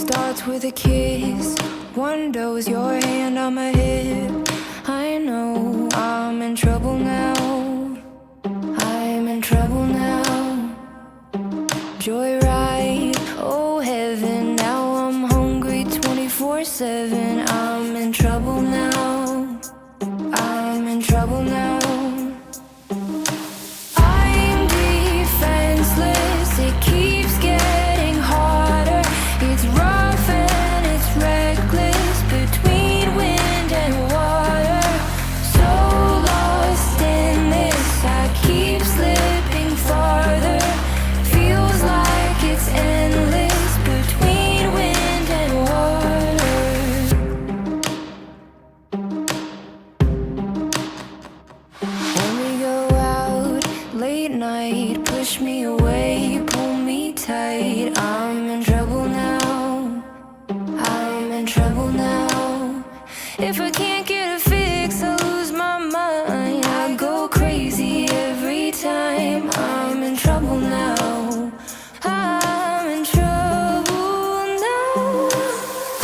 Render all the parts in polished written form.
starts with a kiss. One dose, your hand on my hip. I know I'm in trouble now. I'm in trouble now. Joyride, oh heaven. Now I'm hungry 24/7. I'm in trouble now. I'm in trouble now. I'm defenseless. It keeps getting harder. It's rough and it's reckless between wind and water. So lost in this, I keep slipping farther. Feels like it's endless between wind and water. When we go out late night, push me away, pull me tight. I'm in trouble now. I'm in trouble now. If I can't get a fix, I lose my mind. I go crazy every time. I'm in trouble now. I'm in trouble now.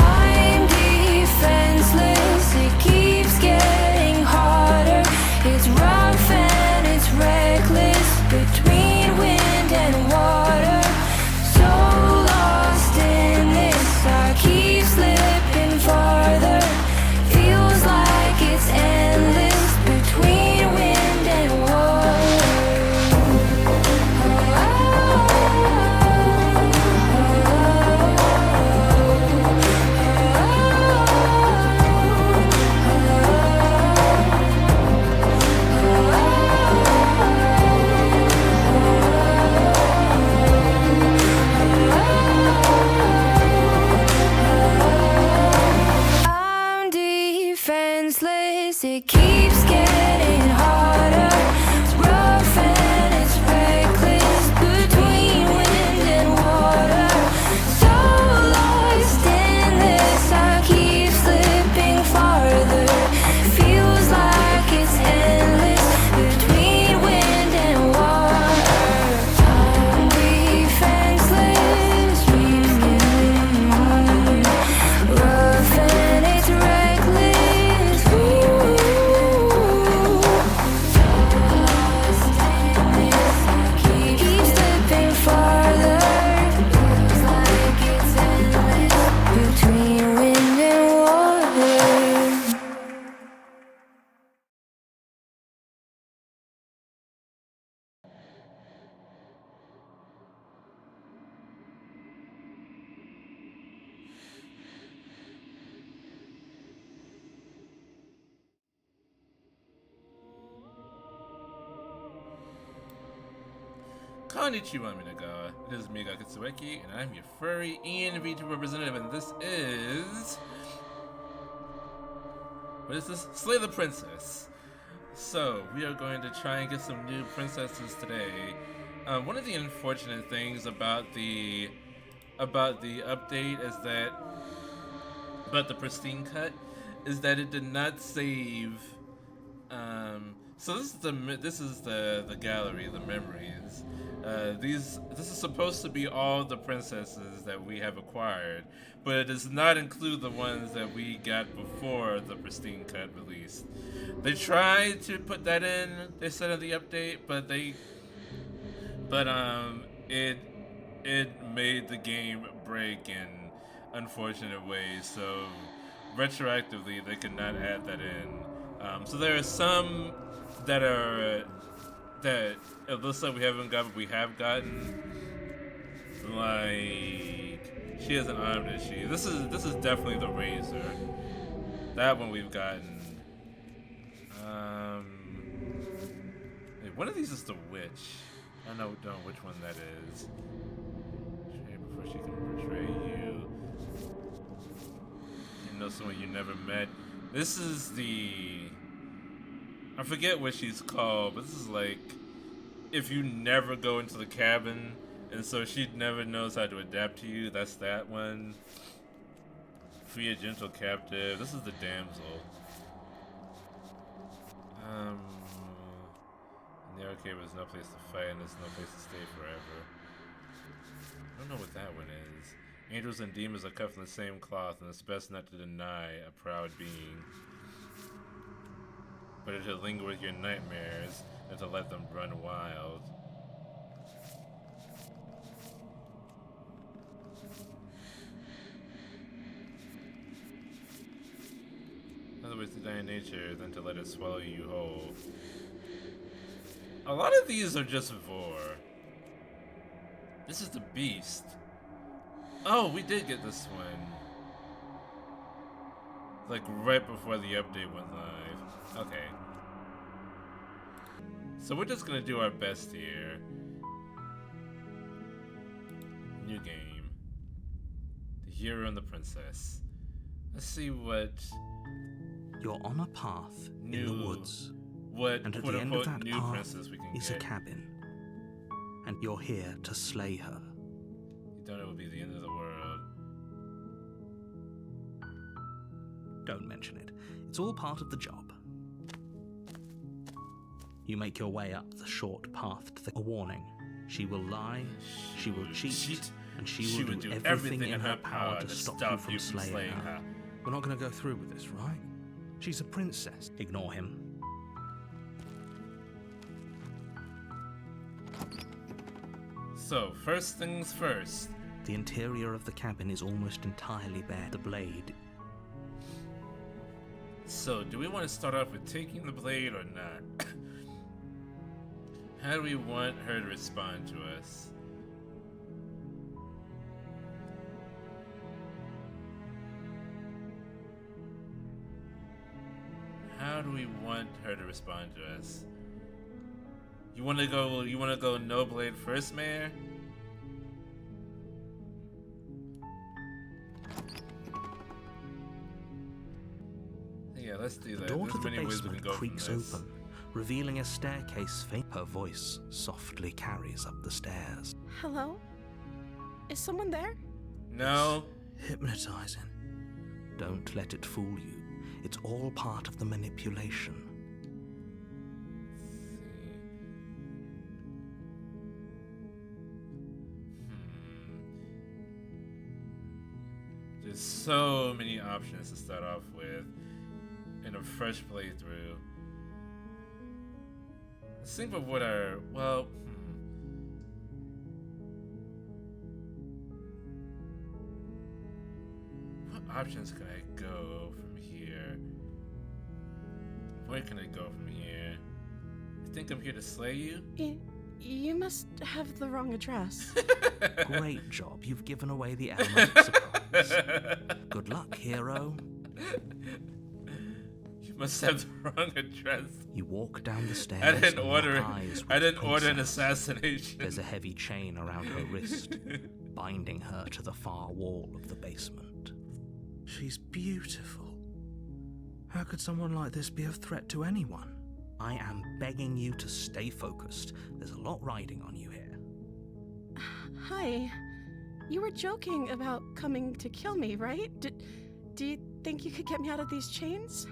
I'm defenseless. It keeps getting harder. It's rough and it's reckless between wind and water. So lost in this, I keep slipping farther. Feels like it's endless between wind and water. I'm defenseless. It keeps getting harder. It's rough and it's reckless between wind and water. So lost in this, I keep slipping farther. Feels like it's endless between wind and water. I'm defenseless. Rough and it's reckless. Keep slipping farther. Feels like it's endless between wind and water. Konnichiwa, Minaga. It is me, Gakutsueki, and I'm your furry and Vtuber representative, and this is... What is this? Slay the Princess. So, we are going to try and get some new princesses today. One of the unfortunate things about the update is that... About the pristine cut, is that it did not save... So this is the gallery, the memories. This is supposed to be all the princesses that we have acquired, but it does not include the ones that we got before the pristine cut released. They tried to put that in, they said in the update, but it made the game break in unfortunate ways. So retroactively, they could not add that in. So there are some that it looks like we haven't got, but we have gotten. Like, she has an arm, does she? This is definitely the Razor. That one we've gotten. Wait, one of these is the Witch. I don't know which one that is. Betray before she can betray you. You know someone you never met. This is the... I forget what she's called, but this is like... If you never go into the cabin, and so she never knows how to adapt to you, that's that one. Free a gentle captive. This is the damsel. In the arcade, there's no place to fight, and there's no place to stay forever. I don't know what that one is. Angels and demons are cut from the same cloth, and it's best not to deny a proud being. Better to linger with your nightmares than to let them run wild. In other words, to die in nature than to let it swallow you whole. A lot of these are just vor. This is the beast. Oh, we did get this one. Like right before the update went live. Okay. So we're just gonna do our best here. New game. The hero and the princess. Let's see what You're on a path in the woods, what and at quote the end of unquote that new path princess we can is get. a cabin, and you're here to slay her. You thought it would be the end of the world. Don't mention it. It's all part of the job. You make your way up the short path to a warning. She will lie, she will cheat, and she will do everything in her power to stop you from slaying her. We're not going to go through with this, right? She's a princess. Ignore him. So, first things first. The interior of the cabin is almost entirely bare. The blade. So, do we want to start off with taking the blade or not? How do we want her to respond to us? How do we want her to respond to us? You wanna go no blade first, Mayor? Yeah, let's do that. The door There's to the many ways we can basement go from creaks this. open, revealing a staircase. Her voice softly carries up the stairs. Hello? Is someone there? No. Hypnotizing. Don't let it fool you. It's all part of the manipulation. There's so many options to start off with in a fresh playthrough. Let's think of what our, well, what options can I go from here? Where can I go from here? You think I'm here to slay you? You must have the wrong address. Great job. You've given away the element of surprise. Good luck, hero. You must have the wrong address. You walk down the stairs. I didn't and order. lock eyes with I didn't the order an princess. assassination. There's a heavy chain around her wrist, binding her to the far wall of the basement. She's beautiful. How could someone like this be a threat to anyone? I am begging you to stay focused. There's a lot riding on you here. Hi. You were joking about coming to kill me, right? Do you think you could get me out of these chains?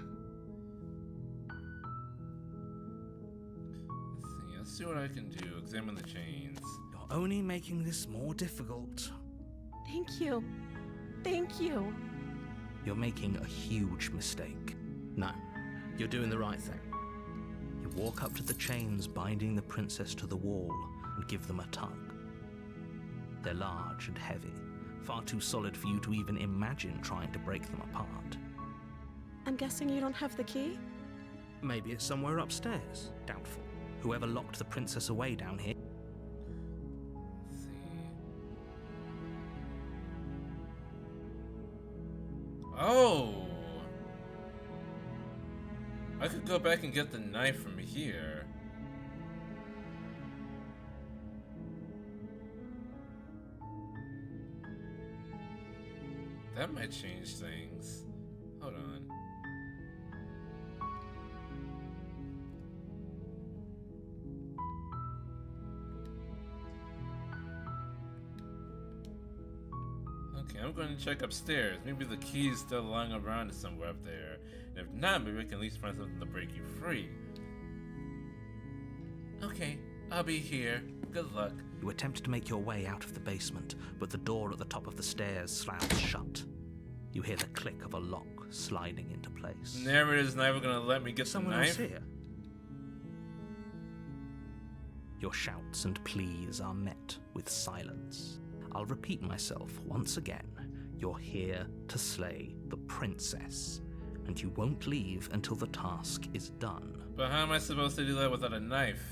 Let's see what I can do. Examine the chains. You're only making this more difficult. Thank you. Thank you. You're making a huge mistake. No, you're doing the right thing. You walk up to the chains binding the princess to the wall and give them a tug. They're large and heavy, far too solid for you to even imagine trying to break them apart. I'm guessing you don't have the key? Maybe it's somewhere upstairs. Doubtful. Whoever locked the princess away down here. Let's see. Oh! I could go back and get the knife from here. That might change things. Hold on. Okay, I'm going to check upstairs. Maybe the key's still lying around somewhere up there. And if not, maybe I can at least find something to break you free. Okay, I'll be here. Good luck. You attempt to make your way out of the basement, but the door at the top of the stairs slams shut. You hear the click of a lock sliding into place. Narrator's never gonna let me get the Someone knife. else here? Your shouts and pleas are met with silence. I'll repeat myself once again. You're here to slay the princess, and you won't leave until the task is done. But how am I supposed to do that without a knife?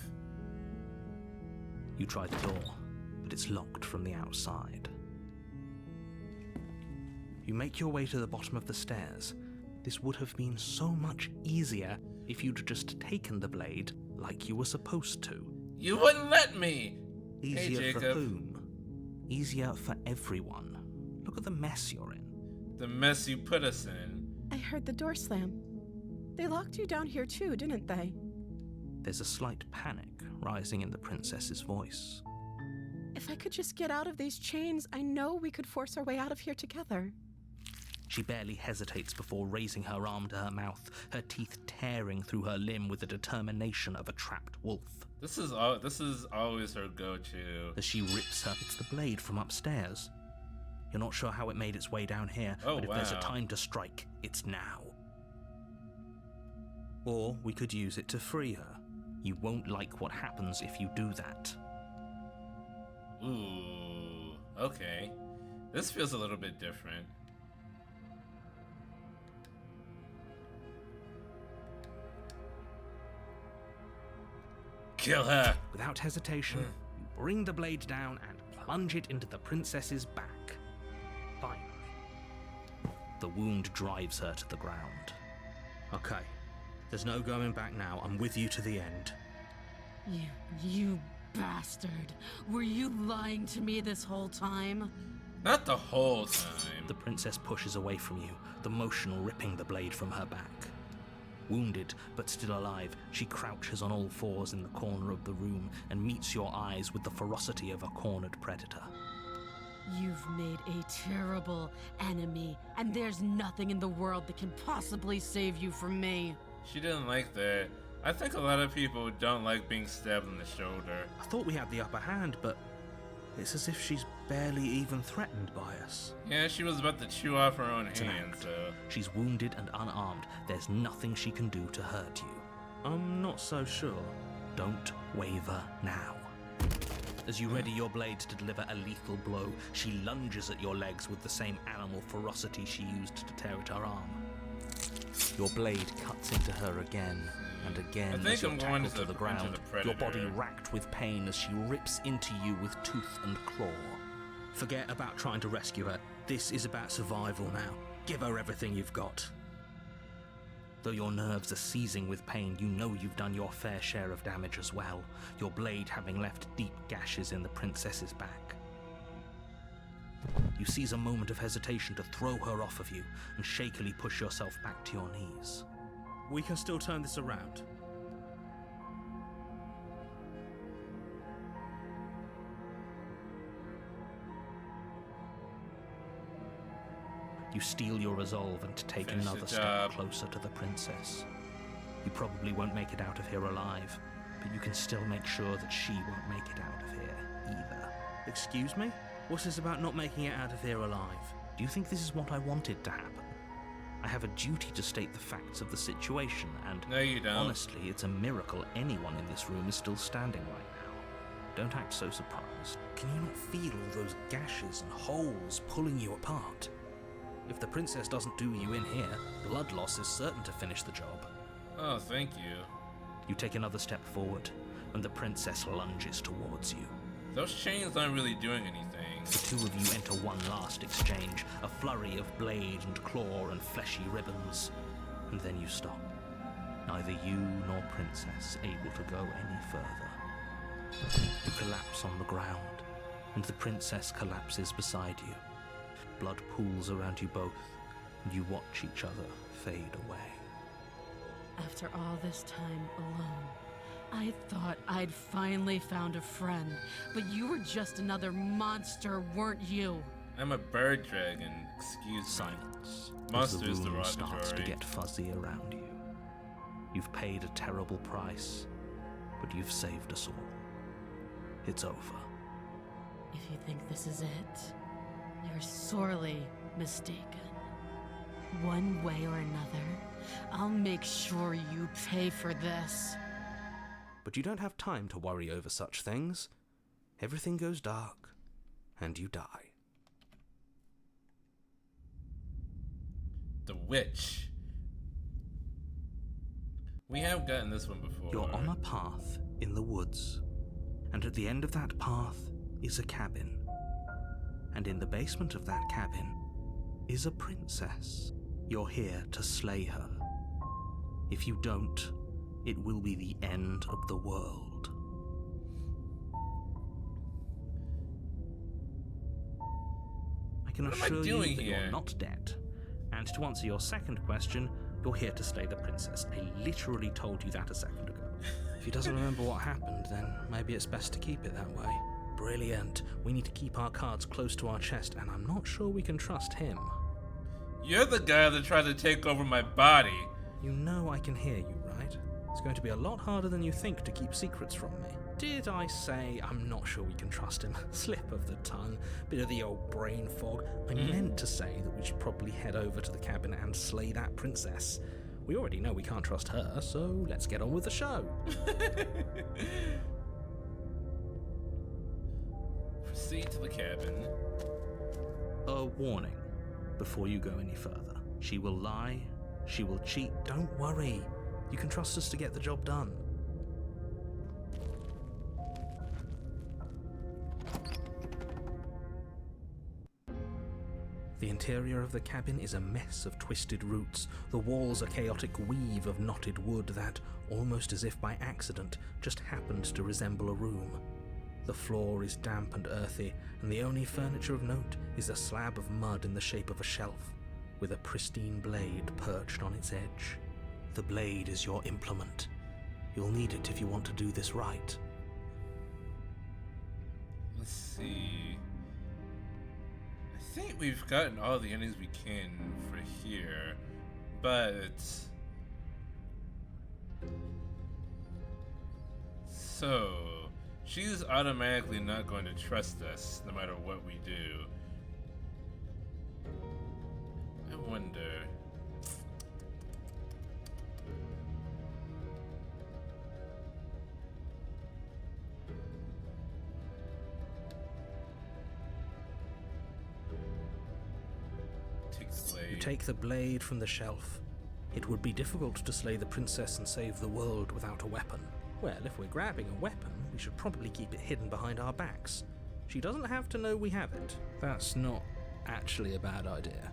You try the door, but it's locked from the outside. You make your way to the bottom of the stairs. This would have been so much easier if you'd just taken the blade like you were supposed to. You wouldn't let me! Easier Hey, for Jacob. whom? Easier for everyone. Look at the mess you're in. The mess you put us in. I heard the door slam. They locked you down here too, didn't they? There's a slight panic rising in the princess's voice. If I could just get out of these chains, I know we could force our way out of here together. She barely hesitates before raising her arm to her mouth, her teeth tearing through her limb with the determination of a trapped wolf. This is always her go-to. As she rips her, it's the blade from upstairs. You're not sure how it made its way down here, Oh, but if there's a wow. time to strike, it's now. Or we could use it to free her. You won't like what happens if you do that. Ooh, okay. This feels a little bit different. Kill her! Without hesitation, you bring the blade down and plunge it into the princess's back. Finally, the wound drives her to the ground. Okay, there's no going back now. I'm with you to the end. You bastard. Were you lying to me this whole time? Not the whole time. The princess pushes away from you, the motion ripping the blade from her back. Wounded, but still alive, she crouches on all fours in the corner of the room and meets your eyes with the ferocity of a cornered predator. You've made a terrible enemy, and there's nothing in the world that can possibly save you from me. She didn't like that. I think a lot of people don't like being stabbed in the shoulder. I thought we had the upper hand, but it's as if she's barely even threatened by us. Yeah, she was about to chew off her own It's an hand, act. so... She's wounded and unarmed. There's nothing she can do to hurt you. I'm not so sure. Don't waver now. As you ready your blade to deliver a lethal blow, she lunges at your legs with the same animal ferocity she used to tear at her arm. Your blade cuts into her again and again I think as you're I'm going tackled to the into ground, the your body predator. racked with pain as she rips into you with tooth and claw. Forget about trying to rescue her. This is about survival now. Give her everything you've got. Though your nerves are seizing with pain, you know you've done your fair share of damage as well, your blade having left deep gashes in the princess's back. You seize a moment of hesitation to throw her off of you and shakily push yourself back to your knees. We can still turn this around. You steel your resolve and take Finish the another step job. closer to the princess. You probably won't make it out of here alive, but you can still make sure that she won't make it out of here either. Excuse me? What's this about not making it out of here alive? Do you think this is what I wanted to happen? I have a duty to state the facts of the situation, and No, you don't. honestly, it's a miracle anyone in this room is still standing right now. Don't act so surprised. Can you not feel all those gashes and holes pulling you apart? If the princess doesn't do you in here, blood loss is certain to finish the job. Oh, thank you. You take another step forward, and the princess lunges towards you. Those chains aren't really doing anything. The two of you enter one last exchange, a flurry of blade and claw and fleshy ribbons. And then you stop. Neither you nor princess able to go any further. You collapse on the ground, and the princess collapses beside you. Blood pools around you both, and you watch each other fade away. After all this time alone, I thought I'd finally found a friend, but you were just another monster, weren't you? I'm a bird dragon, excuse me. Silence. Monster as is the room starts to derogatory. get fuzzy around you. You've paid a terrible price, but you've saved us all. it's over. If you think this is it, you're sorely mistaken. One way or another, I'll make sure you pay for this. But you don't have time to worry over such things. Everything goes dark, and you die. The witch. We have gotten this one before. You're on a path in the woods, and at the end of that path is a cabin. And in the basement of that cabin is a princess. You're here to slay her. If you don't, it will be the end of the world. I can assure you that you're not dead. And to answer your second question, you're here to slay the princess. I literally told you that a second ago. If he doesn't remember what happened, then maybe it's best to keep it that way. Brilliant. We need to keep our cards close to our chest, and I'm not sure we can trust him. You're the guy that tried to take over my body. You know I can hear you, right? It's going to be a lot harder than you think to keep secrets from me. Did I say I'm not sure we can trust him? Slip of the tongue, bit of the old brain fog. I meant to say that we should probably head over to the cabin and slay that princess. We already know we can't trust her, so let's get on with the show. Proceed to the cabin. A warning before you go any further. She will lie, she will cheat. Don't worry. You can trust us to get the job done. The interior of the cabin is a mess of twisted roots. The walls a chaotic weave of knotted wood that, almost as if by accident, just happened to resemble a room. The floor is damp and earthy, and the only furniture of note is a slab of mud in the shape of a shelf, with a pristine blade perched on its edge. The blade is your implement. You'll need it if you want to do this right. Let's see. I think we've gotten all the endings we can for here, but... So, she's automatically not going to trust us no matter what we do. I wonder... You take the blade from the shelf. It would be difficult to slay the princess and save the world without a weapon. Well, if we're grabbing a weapon, we should probably keep it hidden behind our backs. She doesn't have to know we have it. That's not actually a bad idea.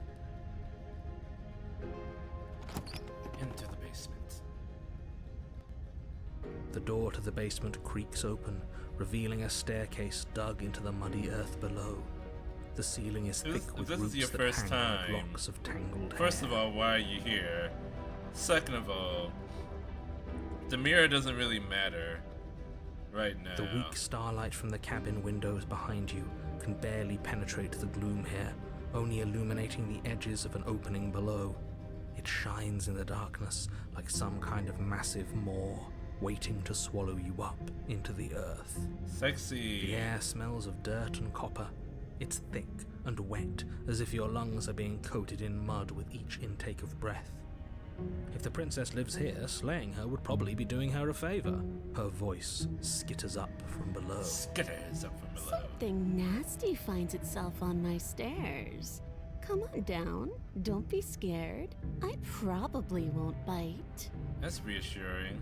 Into the basement. The door to the basement creaks open, revealing a staircase dug into the muddy earth below. The ceiling is thick with roots that hang like locks of tangled hair. First of all, why are you here? Second of all, the mirror doesn't really matter right now. The weak starlight from the cabin windows behind you can barely penetrate the gloom here, only illuminating the edges of an opening below. It shines in the darkness like some kind of massive maw, waiting to swallow you up into the earth. Sexy. The air smells of dirt and copper. It's thick and wet, as if your lungs are being coated in mud with each intake of breath. If the princess lives here, slaying her would probably be doing her a favor. Her voice skitters up from below. Skitters up from below. Something nasty finds itself on my stairs. Come on down. Don't be scared. I probably won't bite. That's reassuring.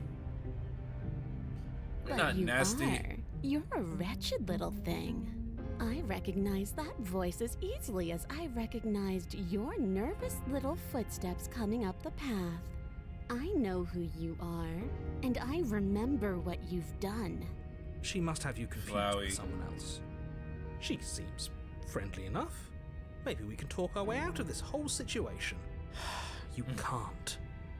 You're But not you nasty. are. You're a wretched little thing. I recognize that voice as easily as I recognized your nervous little footsteps coming up the path. I know who you are, and I remember what you've done. She must have you confused Flowey. with someone else. She seems friendly enough. Maybe we can talk our way out of this whole situation. You can't.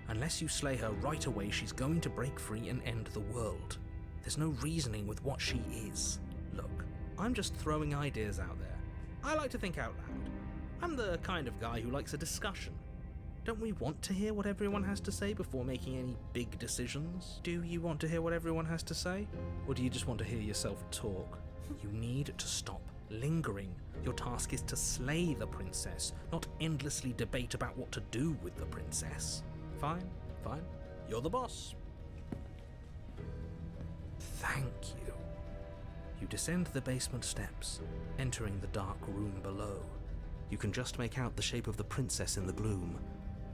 Unless you slay her right away, she's going to break free and end the world. There's no reasoning with what she is. Look, I'm just throwing ideas out there. I like to think out loud. I'm the kind of guy who likes a discussion. Don't we want to hear what everyone has to say before making any big decisions? Do you want to hear what everyone has to say? Or do you just want to hear yourself talk? You need to stop lingering. Your task is to slay the princess, not endlessly debate about what to do with the princess. Fine, fine. You're the boss. Thank you. You descend the basement steps, entering the dark room below. You can just make out the shape of the princess in the gloom.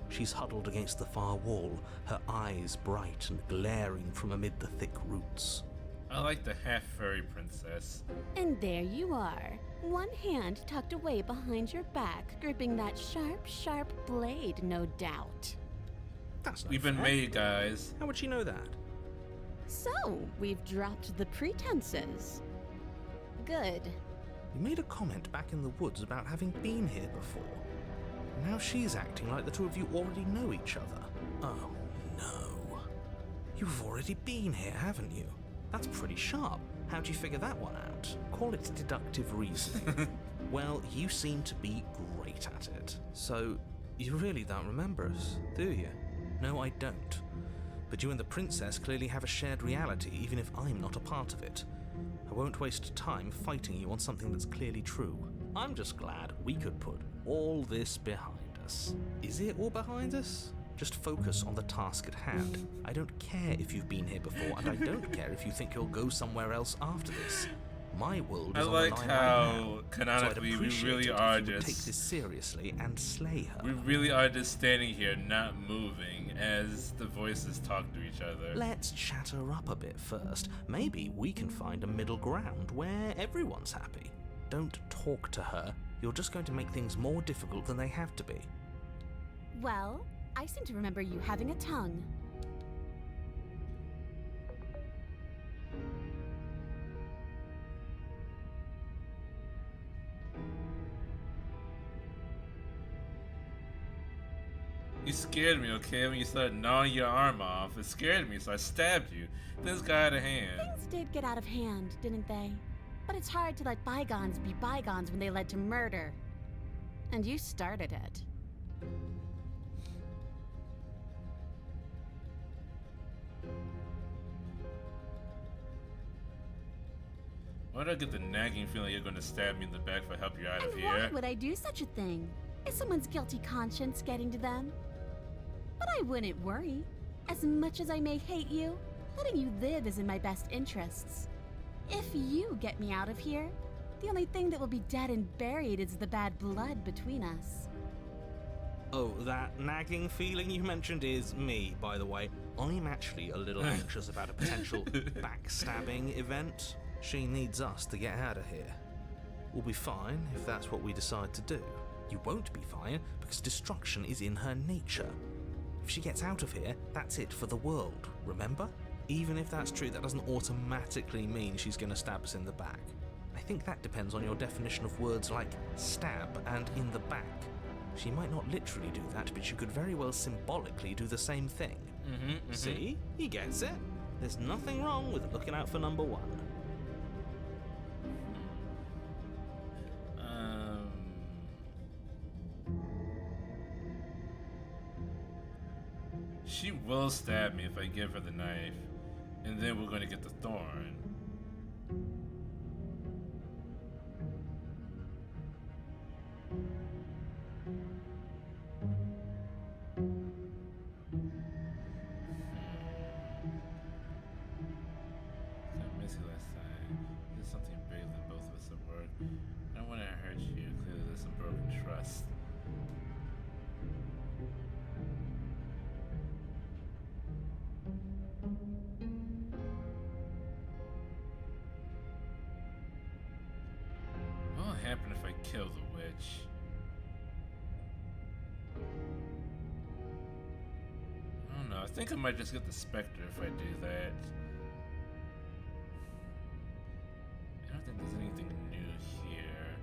She's huddled against the far wall, her eyes bright and glaring from amid the thick roots. I like the half-furry princess. And there you are, one hand tucked away behind your back, gripping that sharp, sharp blade, no doubt. That's not We've been fair. made, guys. How would she know that? So, we've dropped the pretenses. Good. You made a comment back in the woods about having been here before. Now she's acting like the two of you already know each other. Oh no. You've already been here, haven't you? That's pretty sharp. How'd you figure that one out? Call it deductive reasoning. Well, you seem to be great at it. So, you really don't remember us, do you? No, I don't. But you and the princess clearly have a shared reality, even if I'm not a part of it. I won't waste time fighting you on something that's clearly true. I'm just glad we could put all this behind us. Is it all behind us? Just focus on the task at hand. I don't care if you've been here before, and I don't care if you think you'll go somewhere else after this. My world I is on like the line how right now, so I'd canonically we appreciate really it if are you would take just this seriously and slay her. we really are just standing here not moving as the voices talk to each other. Let's chat her up a bit first. Maybe we can find a middle ground where everyone's happy. Don't talk to her. You're just going to make things more difficult than they have to be. Well, I seem to remember you having a tongue. You scared me, okay? When you started gnawing your arm off, it scared me, so I stabbed you. This guy had a hand. Things did get out of hand, didn't they? But it's hard to let bygones be bygones when they led to murder. And you started it. Why do I get the nagging feeling you're going to stab me in the back if I help you out of And here? why would I do such a thing? Is someone's guilty conscience getting to them? But I wouldn't worry. As much as I may hate you, letting you live is in my best interests. If you get me out of here, the only thing that will be dead and buried is the bad blood between us. Oh, that nagging feeling you mentioned is me, by the way. I'm actually a little anxious about a potential backstabbing event. She needs us to get out of here. We'll be fine if that's what we decide to do. You won't be fine because destruction is in her nature. If she gets out of here, that's it for the world, remember? Even if that's true, that doesn't automatically mean she's going to stab us in the back. I think that depends on your definition of words like stab and in the back. She might not literally do that, but she could very well symbolically do the same thing. See? He gets it. There's nothing wrong with looking out for number one. She will stab me if I give her the knife, and then we're going to get the thorn. I missed you last time. There's something bigger than both of us at work. I don't want to hurt you. Clearly there's some broken trust. What will happen if I kill the witch? I don't know. I think I might just get the specter if I do that. I don't think there's anything new here.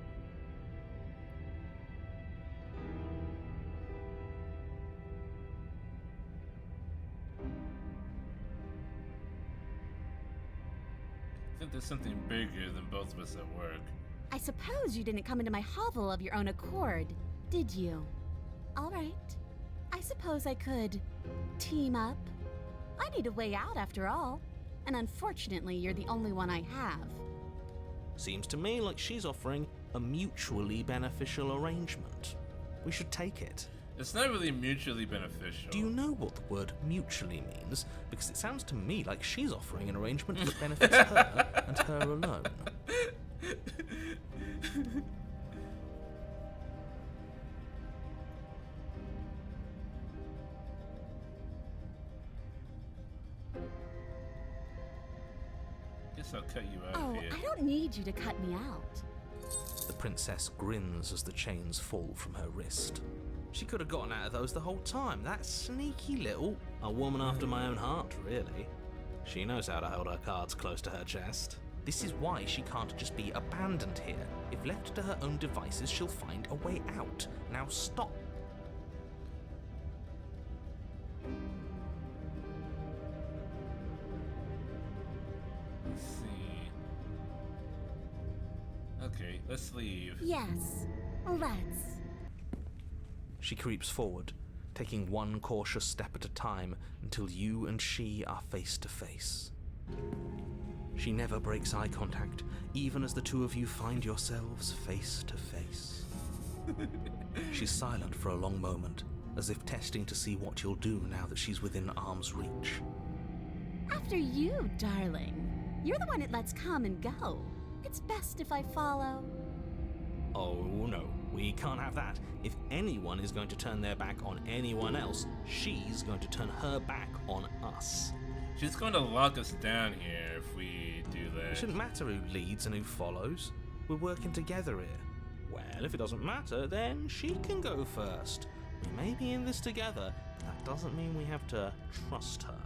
I think there's something bigger than both of us at work. I suppose you didn't come into my hovel of your own accord, did you? All right. I suppose I could team up. I need a way out after all. And unfortunately, you're the only one I have. Seems to me like she's offering a mutually beneficial arrangement. We should take it. It's not really mutually beneficial. Do you know what the word mutually means? Because it sounds to me like she's offering an arrangement that benefits her and her alone. Guess I'll cut you out Oh, of here. I don't need you to cut me out. The princess grins as the chains fall from her wrist. She could have gotten out of those the whole time. That sneaky little... A woman after my own heart, really. She knows how to hold her cards close to her chest. This is why she can't just be abandoned here. If left to her own devices, she'll find a way out. Now stop. Let's see. Okay, let's leave. Yes, let's. She creeps forward, taking one cautious step at a time until you and she are face to face. She never breaks eye contact, even as the two of you find yourselves face to face. She's silent for a long moment, as if testing to see what you'll do now that she's within arm's reach. After you, darling. You're the one it lets come and go. It's best if I follow. Oh no, we can't have that. If anyone is going to turn their back on anyone else, she's going to turn her back on us. She's going to lock us down here if we do It that. shouldn't matter who leads and who follows. We're working together here. Well, if it doesn't matter, then she can go first. We may be in this together, but that doesn't mean we have to trust her.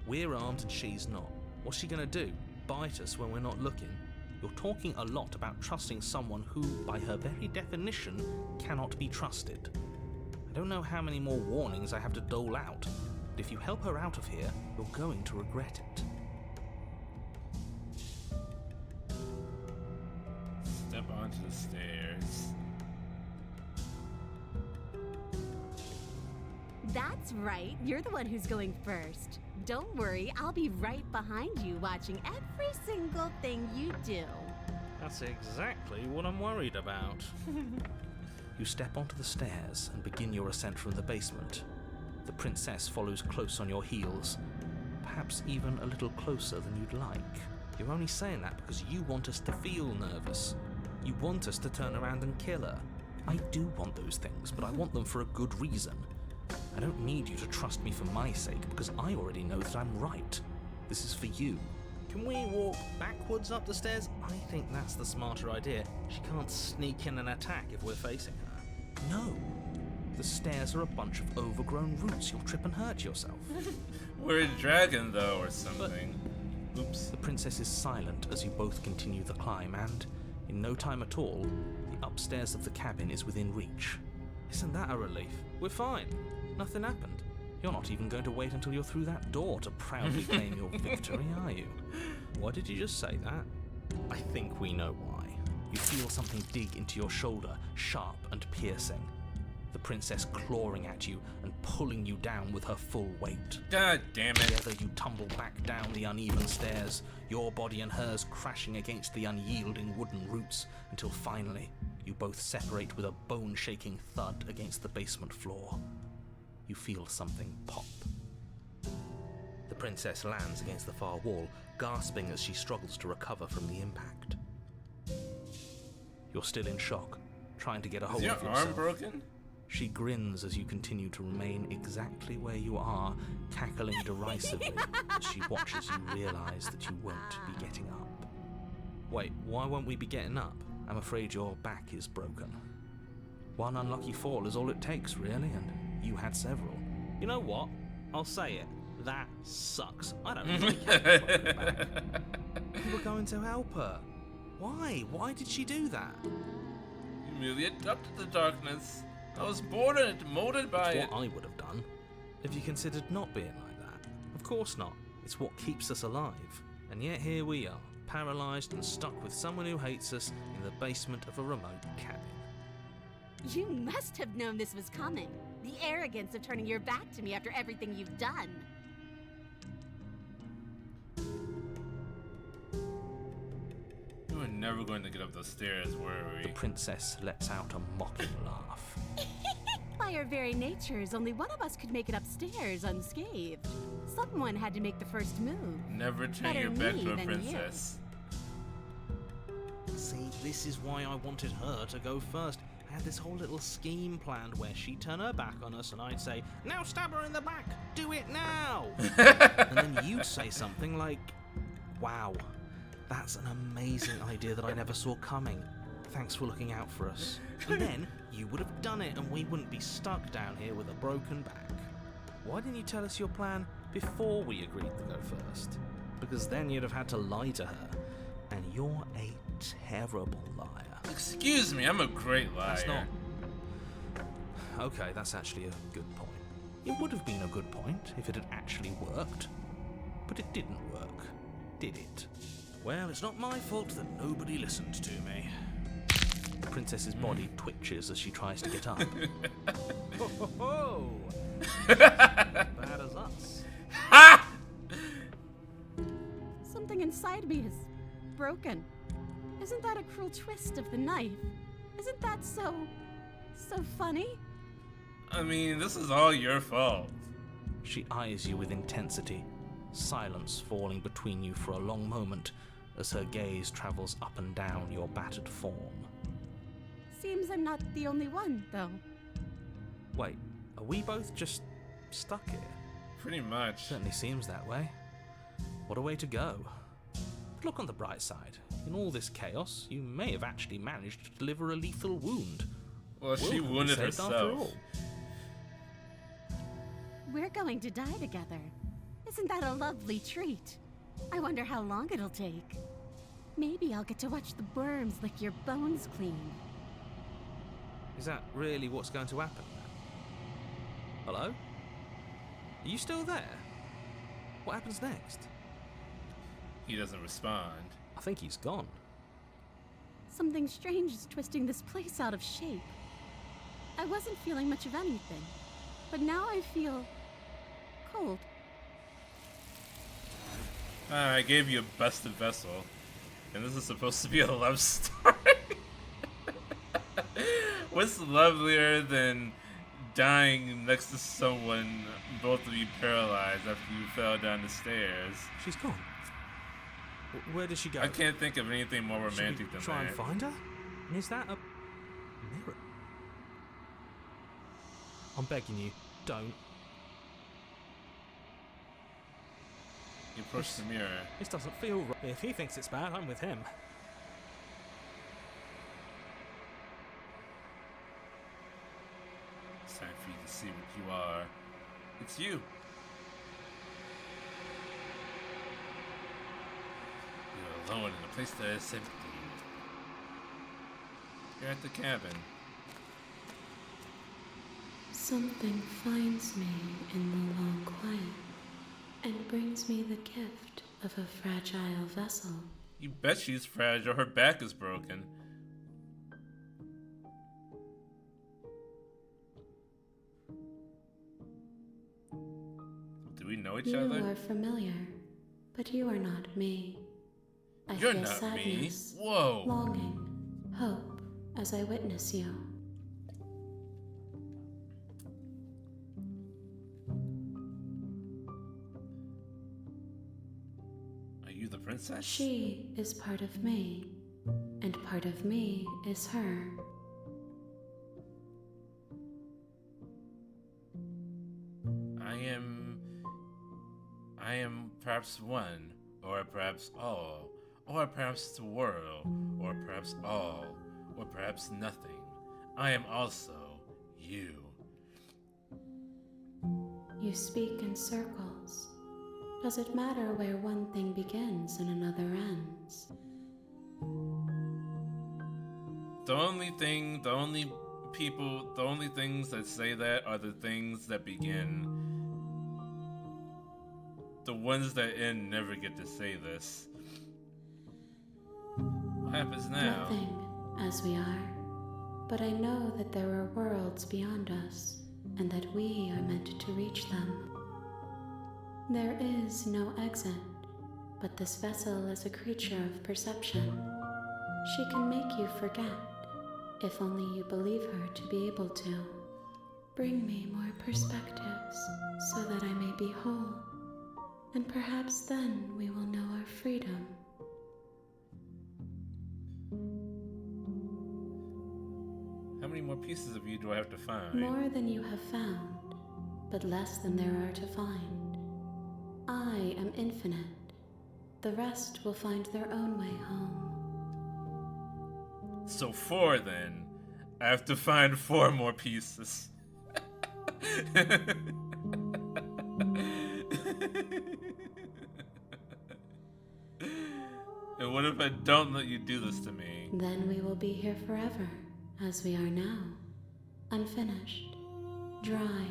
We're armed and she's not. What's she gonna do? Bite us when we're not looking? You're talking a lot about trusting someone who, by her very definition, cannot be trusted. I don't know how many more warnings I have to dole out, but if you help her out of here, you're going to regret it. Step onto the stairs. That's right, you're the one who's going first. Don't worry, I'll be right behind you watching every single thing you do. That's exactly what I'm worried about. You step onto the stairs and begin your ascent from the basement. The princess follows close on your heels, perhaps even a little closer than you'd like. You're only saying that because you want us to feel nervous. You want us to turn around and kill her. I do want those things, but I want them for a good reason. I don't need you to trust me for my sake, because I already know that I'm right. This is for you. Can we walk backwards up the stairs? I think that's the smarter idea. She can't sneak in and attack if we're facing her. No. The stairs are a bunch of overgrown roots. You'll trip and hurt yourself. We're a dragon, though, or something. Oops. The princess is silent as you both continue the climb, and, in no time at all, the upstairs of the cabin is within reach. Isn't that a relief? We're fine. Nothing happened. You're not even going to wait until you're through that door to proudly claim your victory, are you? Why did you just say that? I think we know why. You feel something dig into your shoulder, sharp and piercing. The princess clawing at you and pulling you down with her full weight. God damn it. Together you tumble back down the uneven stairs, your body and hers crashing against the unyielding wooden roots, until finally you both separate with a bone-shaking thud against the basement floor. You feel something pop. The princess lands against the far wall, gasping as she struggles to recover from the impact. You're still in shock, trying to get a hold Is your of yourself. arm broken? She grins as you continue to remain exactly where you are, cackling derisively as she watches you realize that you won't be getting up. Wait, why won't we be getting up? I'm afraid your back is broken. One unlucky fall is all it takes, really, and you had several. You know what? I'll say it. That sucks. I don't like having a broken back. You were going to help her. Why? Why did she do that? You merely adopted the darkness. I was born in it, molded by It's it. what I would have done. If you considered not being like that. Of course not. It's what keeps us alive. And yet here we are, paralyzed and stuck with someone who hates us in the basement of a remote cabin. You must have known this was coming. The arrogance of turning your back to me after everything you've done. We were never going to get up those stairs, were we? The princess lets out a mocking laugh. By our very natures, only one of us could make it upstairs unscathed. Someone had to make the first move. Never turn Better your back me to a than princess. See, this is why I wanted her to go first. I had this whole little scheme planned where she'd turn her back on us and I'd say, "Now stab her in the back! Do it now!" And then you'd say something like, "Wow, that's an amazing idea that I never saw coming. Thanks for looking out for us." And then you would have done it and we wouldn't be stuck down here with a broken back. Why didn't you tell us your plan before we agreed to go first? Because then you'd have had to lie to her. And you're a terrible liar. Excuse me, I'm a great liar. That's not... Okay, that's actually a good point. It would have been a good point if it had actually worked. But it didn't work, did it? Well, it's not my fault that nobody listened to me. The princess's body twitches as she tries to get up. Ho ho ho! Bad as us. Ha! Something inside me is broken. Isn't that a cruel twist of the knife? Isn't that so funny? I mean, this is all your fault. She eyes you with intensity, silence falling between you for a long moment as her gaze travels up and down your battered form. Seems I'm not the only one, though. Wait, are we both just stuck here? Pretty much. Certainly seems that way. What a way to go. But look on the bright side. In all this chaos, you may have actually managed to deliver a lethal wound. Well, she We'll be wounded saved after herself. all. We're going to die together. Isn't that a lovely treat? I wonder how long it'll take. Maybe I'll get to watch the worms lick your bones clean. Is that really what's going to happen then? Hello? Are you still there? What happens next? He doesn't respond. I think he's gone. Something strange is twisting this place out of shape. I wasn't feeling much of anything, but now I feel cold. I gave you a busted vessel, and this is supposed to be a love story. What's lovelier than dying next to someone, both of you paralyzed after you fell down the stairs? She's gone. Where did she go? I can't think of anything more Should we romantic than try that. and find her? And is that a mirror? I'm begging you, don't. You push the mirror. This doesn't feel right. If he thinks it's bad, I'm with him. It's time for you to see what you are. It's you. You're alone in a place that is empty. You're at the cabin. Something finds me in the long quiet and brings me the gift of a fragile vessel. You bet she's fragile. Her back is broken. Do we know each You other? are familiar, but you are not me. I You're feel not sadness, me. Whoa. longing, hope as I witness you. Are you the princess? She is part of me, and part of me is her. I am perhaps one, or perhaps all, or perhaps the world, or perhaps all, or perhaps nothing. I am also you. You speak in circles. Does it matter where one thing begins and another ends? The only things that say that are the things that begin. The ones that end never get to say this. What happens now? Nothing, as we are. But I know that there are worlds beyond us. and that we are meant to reach them. There is no exit, but this vessel is a creature of perception. She can make you forget, if only you believe her to be able to. Bring me more perspectives, so that I may be whole, and perhaps then we will know our freedom. How many more pieces of you do I have to find? More than you have found, but less than there are to find. I am infinite. The rest will find their own way home. So 4 then. I have to find 4 more pieces. And what if I don't let you do this to me? Then we will be here forever, as we are now. Unfinished, dry,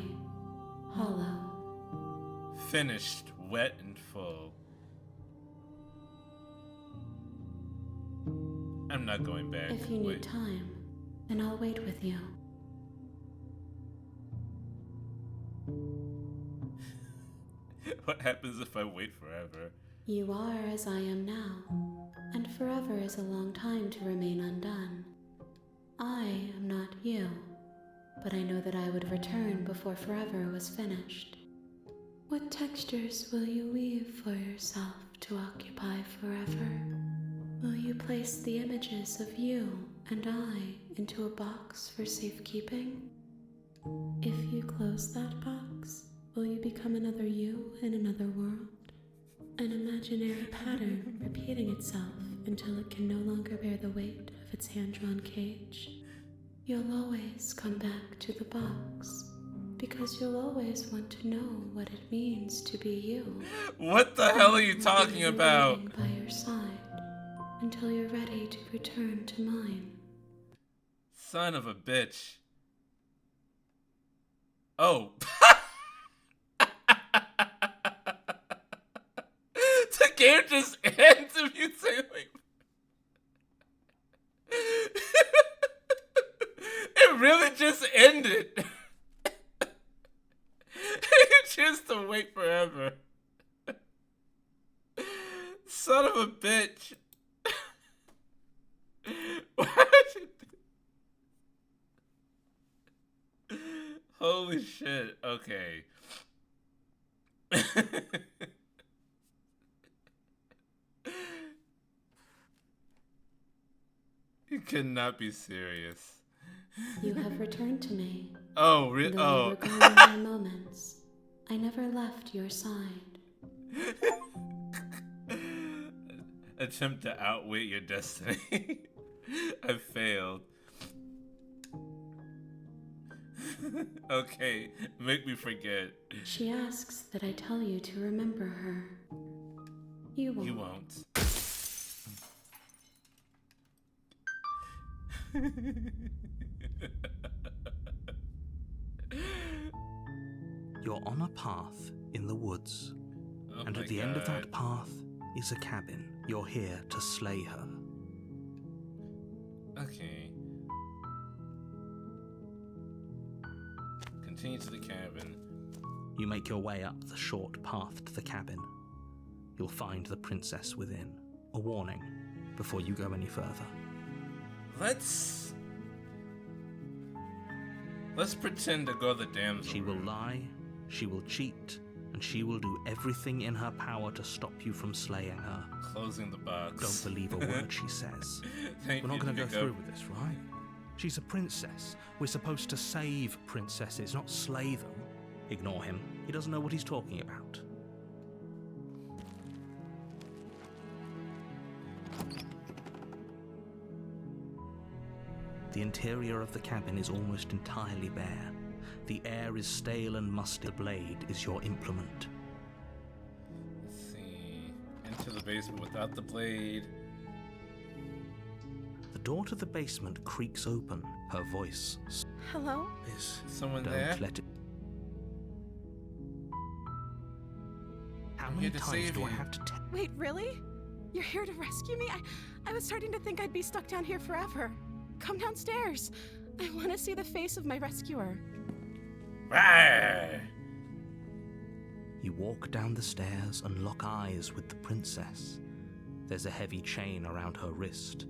hollow. Finished, wet, and full. I'm not going back. If you need Wait. time, then I'll wait with you. What happens if I wait forever? You are as I am now, and forever is a long time to remain undone. I am not you, but I know that I would return before forever was finished. What textures will you weave for yourself to occupy forever? Will you place the images of you and I into a box for safekeeping? If you close that box, will you become another you in another world? An imaginary pattern repeating itself until it can no longer bear the weight of its hand-drawn cage. You'll always come back to the box, because you'll always want to know what it means to be you. What the hell are you talking Be about? waiting by your side until you're ready to return to mine. Son of a bitch. Oh. The game just ends if you say like. It really just ended. You choose to wait forever. Son of a bitch. Why would you do? Holy shit. Okay. You cannot be serious. You have returned to me. Oh, really? Though you Oh. were gone in my moments, I never left your side. Attempt to outwit your destiny. I failed. Okay, make me forget. She asks that I tell you to remember her. You won't. You won't. You're on a path in the woods, Oh and my at the end of God. that path is a cabin. You're here to slay her. Okay. Continue to the cabin. You make your way up the short path to the cabin. You'll find the princess within. A warning before you go any further. Let's pretend to go the damsel. She will lie, she will cheat, and she will do everything in her power to stop you from slaying her. Closing the box. Don't believe a word she says. Thank We're not you, going to go Nico. through with this, right? She's a princess. We're supposed to save princesses, not slay them. Ignore him. He doesn't know what he's talking about. The interior of the cabin is almost entirely bare. The air is stale and musty. The blade is your implement. Let's see. Into the basement without the blade. The door to the basement creaks open. Her voice Hello? is... Someone Don't there? let it... How I'm many here to times save do I you. have to tell? Wait, really? You're here to rescue me? I was starting to think I'd be stuck down here forever. Come downstairs. I want to see the face of my rescuer. Rawr! You walk down the stairs and lock eyes with the princess. There's a heavy chain around her wrist,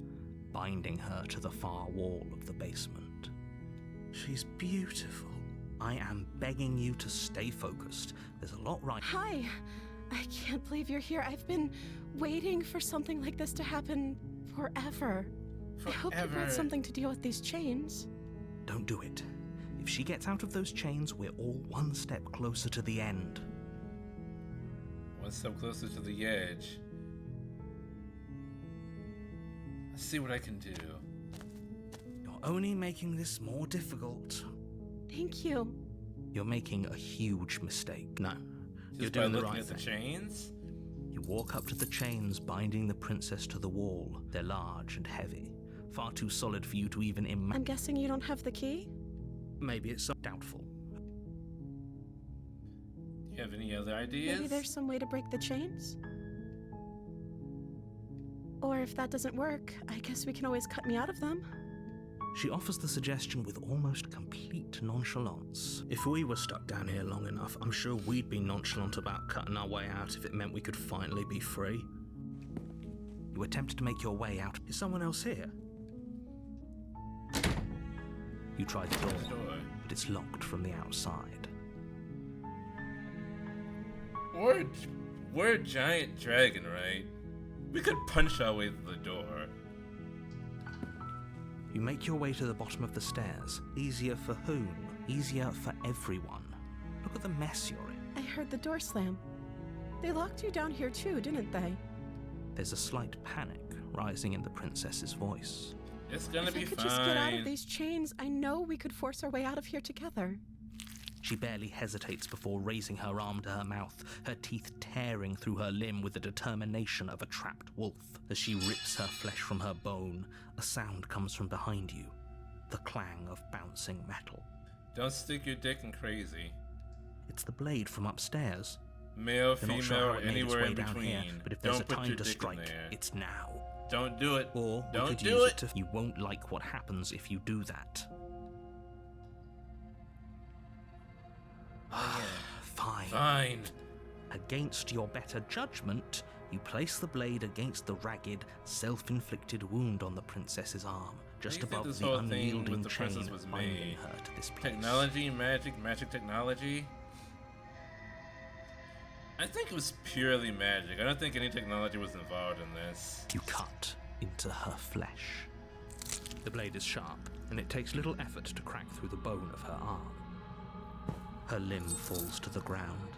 binding her to the far wall of the basement. She's beautiful. I am begging you to stay focused. There's a lot right. Hi. I can't believe you're here. I've been waiting for something like this to happen forever. I hope you brought something to deal with these chains. Don't do it. If she gets out of those chains, we're all one step closer to the end. One step closer to the edge. Let's see what I can do. You're only making this more difficult. Thank you. You're making a huge mistake. No, you're Just by doing the looking right at the thing. chains? You walk up to the chains binding the princess to the wall. They're large and heavy, far too solid for you to even imagine. I'm guessing you don't have the key? Maybe it's so doubtful. Do you have any other ideas? Maybe there's some way to break the chains? Or if that doesn't work, I guess we can always cut me out of them. She offers the suggestion with almost complete nonchalance. If we were stuck down here long enough, I'm sure we'd be nonchalant about cutting our way out if it meant we could finally be free. You attempt to make your way out. Is someone else here? You try the door, but it's locked from the outside. We're a giant dragon, right? We could punch our way through the door. You make your way to the bottom of the stairs. Easier for whom? Easier for everyone. Look at the mess you're in. I heard the door slam. They locked you down here too, didn't they? There's a slight panic rising in the princess's voice. It's gonna If be I could fine. just get out of these chains, I know we could force our way out of here together. She barely hesitates before raising her arm to her mouth, her teeth tearing through her limb with the determination of a trapped wolf. As she rips her flesh from her bone, a sound comes from behind you, the clang of bouncing metal. Don't stick your dick in crazy. It's the blade from upstairs. Male, They're not female, sure how or it made its anywhere way in down between. here, but if there's Don't a put time your to dick in strike, there. it's now. Don't do it. Or we Don't could do use it. to. You won't like what happens if you do that. Fine. Fine. Against your better judgment, you place the blade against the ragged, self-inflicted wound on the princess's arm, just How do you think above this the whole thing unyielding with the chain princess was binding made? her to this place. Technology, magic technology. I think it was purely magic. I don't think any technology was involved in this. You cut into her flesh. The blade is sharp, and it takes little effort to crack through the bone of her arm. Her limb falls to the ground,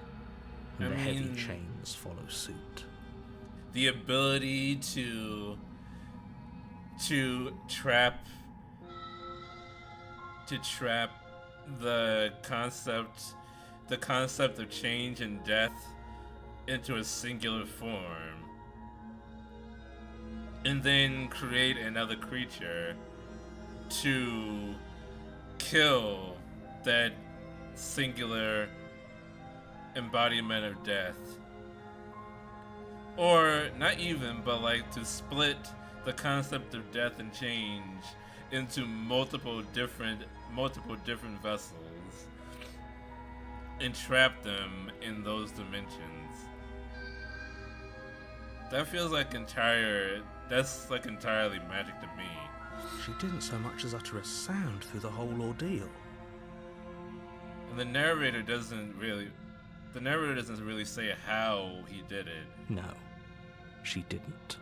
and the heavy chains follow suit. The ability to trap the concept of change and death into a singular form, and then create another creature to kill that singular embodiment of death. Or not even, but like to split the concept of death and change into multiple different vessels and trap them in those dimensions. That feels like entirely magic to me. She didn't so much as utter a sound through the whole ordeal. And the narrator doesn't really say how he did it. No, she didn't.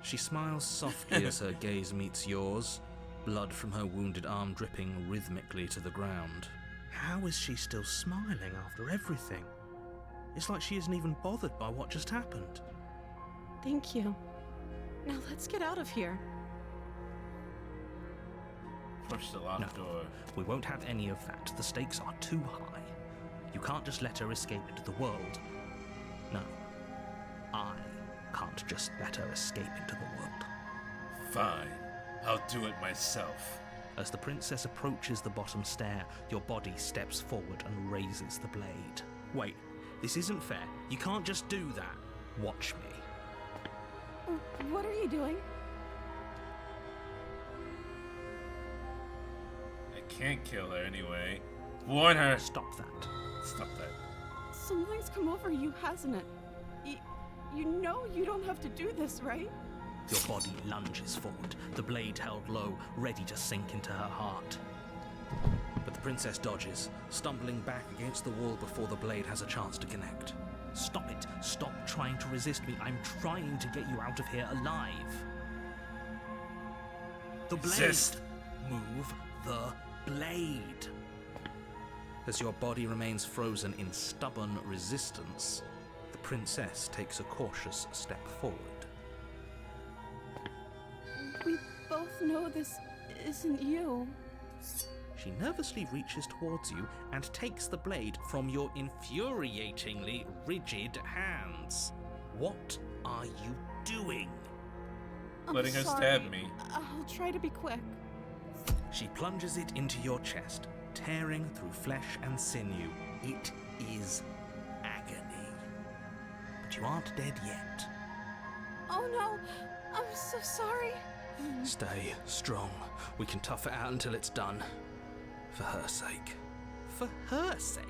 She smiles softly as her gaze meets yours, blood from her wounded arm dripping rhythmically to the ground. How is she still smiling after everything? It's like she isn't even bothered by what just happened. Thank you. Now let's get out of here. Push the locked door. We won't have any of that. The stakes are too high. You can't just let her escape into the world. No, I can't just let her escape into the world. Fine, I'll do it myself. As the princess approaches the bottom stair, your body steps forward and raises the blade. Wait, this isn't fair. You can't just do that. Watch me. What are you doing? I can't kill her anyway. Warn her. Stop that. Stop that. Something's come over you, hasn't it? You know you don't have to do this, right? Your body lunges forward, the blade held low, ready to sink into her heart. But the princess dodges, stumbling back against the wall before the blade has a chance to connect. Stop it. Stop trying to resist me. I'm trying to get you out of here alive. The blade! Resist. Move the blade! As your body remains frozen in stubborn resistance, the princess takes a cautious step forward. We both know this isn't you. She nervously reaches towards you and takes the blade from your infuriatingly rigid hands. What are you doing? I'm Letting her sorry. stab me. I'll try to be quick. She plunges it into your chest, tearing through flesh and sinew. It is agony. But you aren't dead yet. Oh no, I'm so sorry. Stay strong. We can tough it out until it's done. For her sake. For her sake?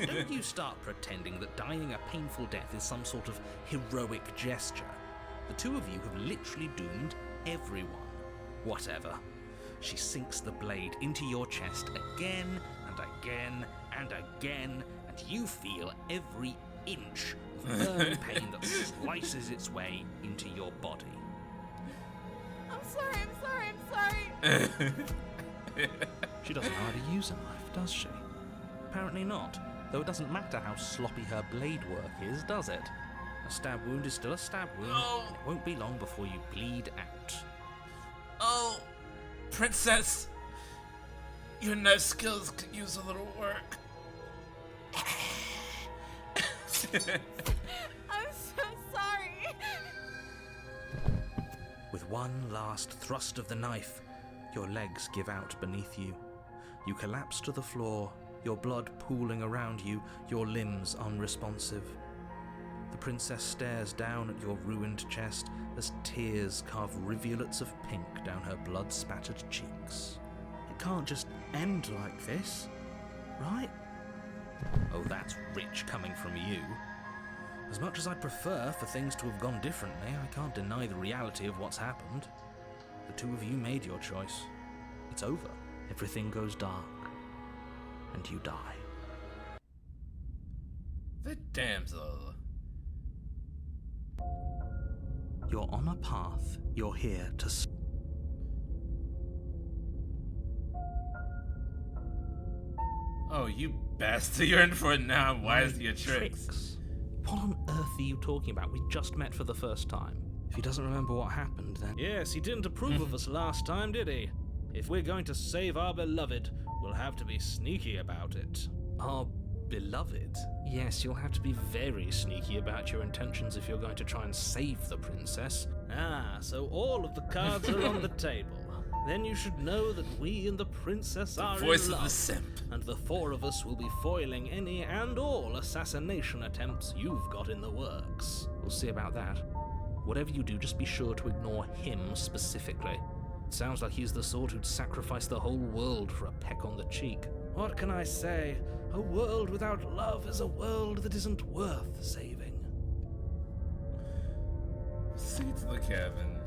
Don't you start pretending that dying a painful death is some sort of heroic gesture. The two of you have literally doomed everyone. Whatever. She sinks the blade into your chest again and again and again, and you feel every inch of burn pain that slices its way into your body. I'm sorry. She doesn't know how to use a knife, does she? Apparently not, though it doesn't matter how sloppy her blade work is, does it? A stab wound is still a stab wound, and it won't be long before you bleed out. Oh, princess. Your knife skills could use a little work. I'm so sorry. With one last thrust of the knife, your legs give out beneath you. You collapse to the floor, your blood pooling around you, your limbs unresponsive. The princess stares down at your ruined chest as tears carve rivulets of pink down her blood-spattered cheeks. It can't just end like this, right? Oh, that's rich coming from you. As much as I'd prefer for things to have gone differently, I can't deny the reality of what's happened. The two of you made your choice. It's over. Everything goes dark. And you die. The damsel. You're on a path. You're here to... Oh, you bastard. You're in for it now. Why is your tricks? What on earth are you talking about? We just met for the first time. If he doesn't remember what happened, then... Yes, he didn't approve of us last time, did he? If we're going to save our beloved, we'll have to be sneaky about it. Our beloved? Yes, you'll have to be very sneaky about your intentions if you're going to try and save the princess. Ah, so all of the cards are on the table. Then you should know that we and the princess are Voice in of love. the simp. And the four of us will be foiling any and all assassination attempts you've got in the works. We'll see about that. Whatever you do, just be sure to ignore him specifically. It sounds like he's the sort who'd sacrifice the whole world for a peck on the cheek. What can I say? A world without love is a world that isn't worth saving. See to the cabin.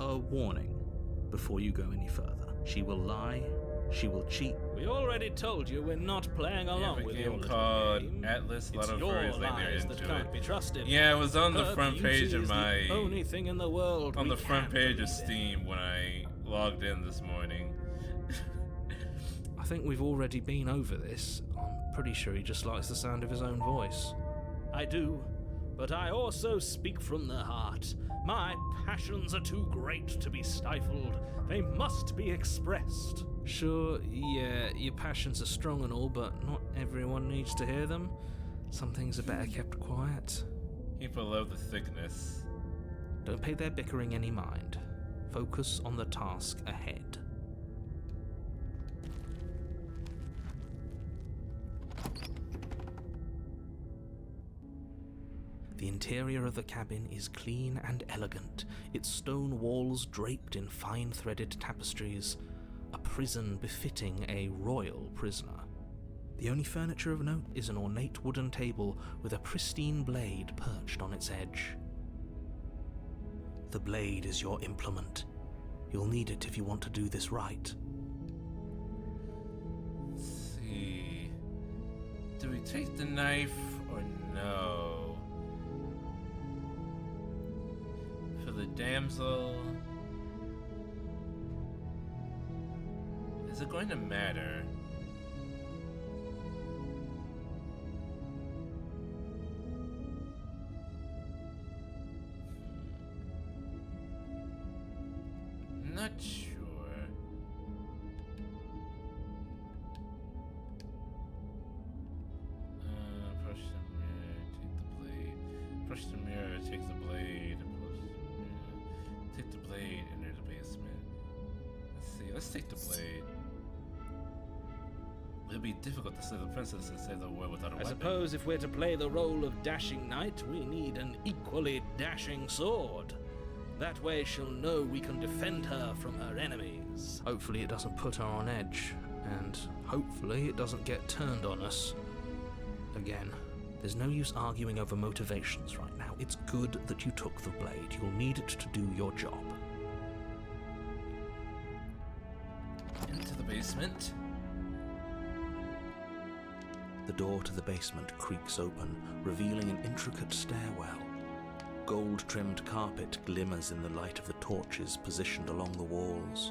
A warning before you go any further. She will lie. She will cheat. We already told you we're not playing along with your game little called game. Atlas. A lot It's of your furries like they're lies that into can't it. be trusted. Yeah, it was on the Her front page beauty of is my the only thing in the world on we the front can't page of believe in. Steam when I logged in this morning. I think we've already been over this. I'm pretty sure he just likes the sound of his own voice. I do, but I also speak from the heart. My passions are too great to be stifled. They must be expressed. Sure, yeah, your passions are strong and all, but not everyone needs to hear them. Some things are better kept quiet. He below the thickness. Don't pay their bickering any mind. Focus on the task ahead. The interior of the cabin is clean and elegant, its stone walls draped in fine threaded tapestries. A prison befitting a royal prisoner. The only furniture of note is an ornate wooden table with a pristine blade perched on its edge. The blade is your implement. You'll need it if you want to do this right. Let's see. Do we take the knife or no? For the damsel, is it going to matter? Not sure. Brush the mirror, take the blade. Brush the mirror, take the blade. Brush the mirror, take the blade, enter the basement. Let's see, let's take the blade. It'll be difficult to slay the princess and save the world without a I weapon. suppose if we're to play the role of dashing knight, we need an equally dashing sword. That way she'll know we can defend her from her enemies. Hopefully it doesn't put her on edge, and hopefully it doesn't get turned on us. Again, there's no use arguing over motivations right now. It's good that you took the blade. You'll need it to do your job. Into the basement. The door to the basement creaks open, revealing an intricate stairwell. Gold-trimmed carpet glimmers in the light of the torches positioned along the walls.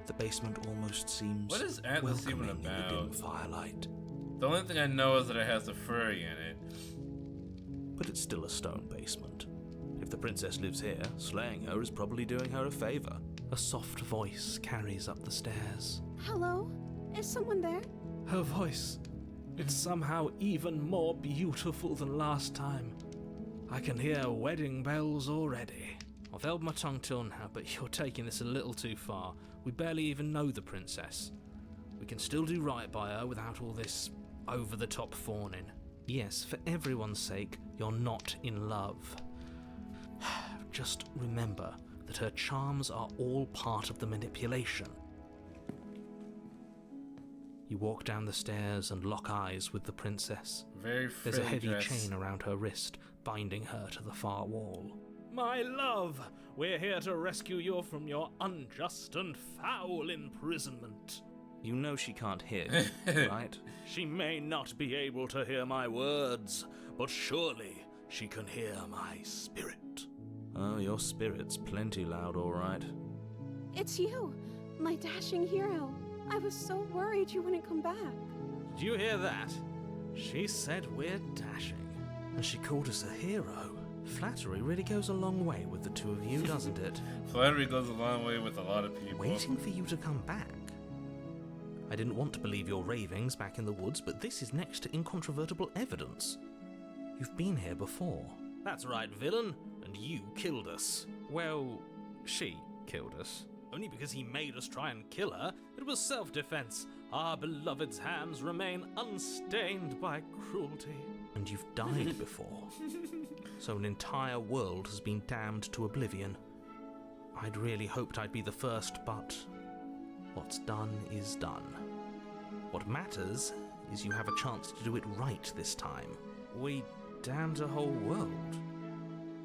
The basement almost seems What is Atlas even welcoming in the about? dim firelight. The only thing I know is that it has a furry in it. But it's still a stone basement. If the princess lives here, slaying her is probably doing her a favor. A soft voice carries up the stairs. Hello? Is someone there? Her voice. It's somehow even more beautiful than last time. I can hear wedding bells already. I've held my tongue till now, but you're taking this a little too far. We barely even know the princess. We can still do right by her without all this over-the-top fawning. Yes, for everyone's sake, you're not in love. Just remember that her charms are all part of the manipulation. You walk down the stairs and lock eyes with the princess. Very There's a frilly heavy dress. chain around her wrist, binding her to the far wall. My love, we're here to rescue you from your unjust and foul imprisonment. You know she can't hear you, right? She may not be able to hear my words, but surely she can hear my spirit. Oh, your spirit's plenty loud, all right. It's you, my dashing hero. I was so worried you wouldn't come back. Did you hear that? She said we're dashing, and she called us a hero. Flattery really goes a long way with the two of you, doesn't it? Flattery goes a long way with a lot of people. Waiting for you to come back. I didn't want to believe your ravings back in the woods, but this is next to incontrovertible evidence. You've been here before. That's right, villain, and you killed us. Well, she killed us. Only because he made us try and kill her. It was self-defense. Our beloved's hands remain unstained by cruelty. And you've died before. So an entire world has been damned to oblivion. I'd really hoped I'd be the first, but what's done is done. What matters is you have a chance to do it right this time. We damned a whole world.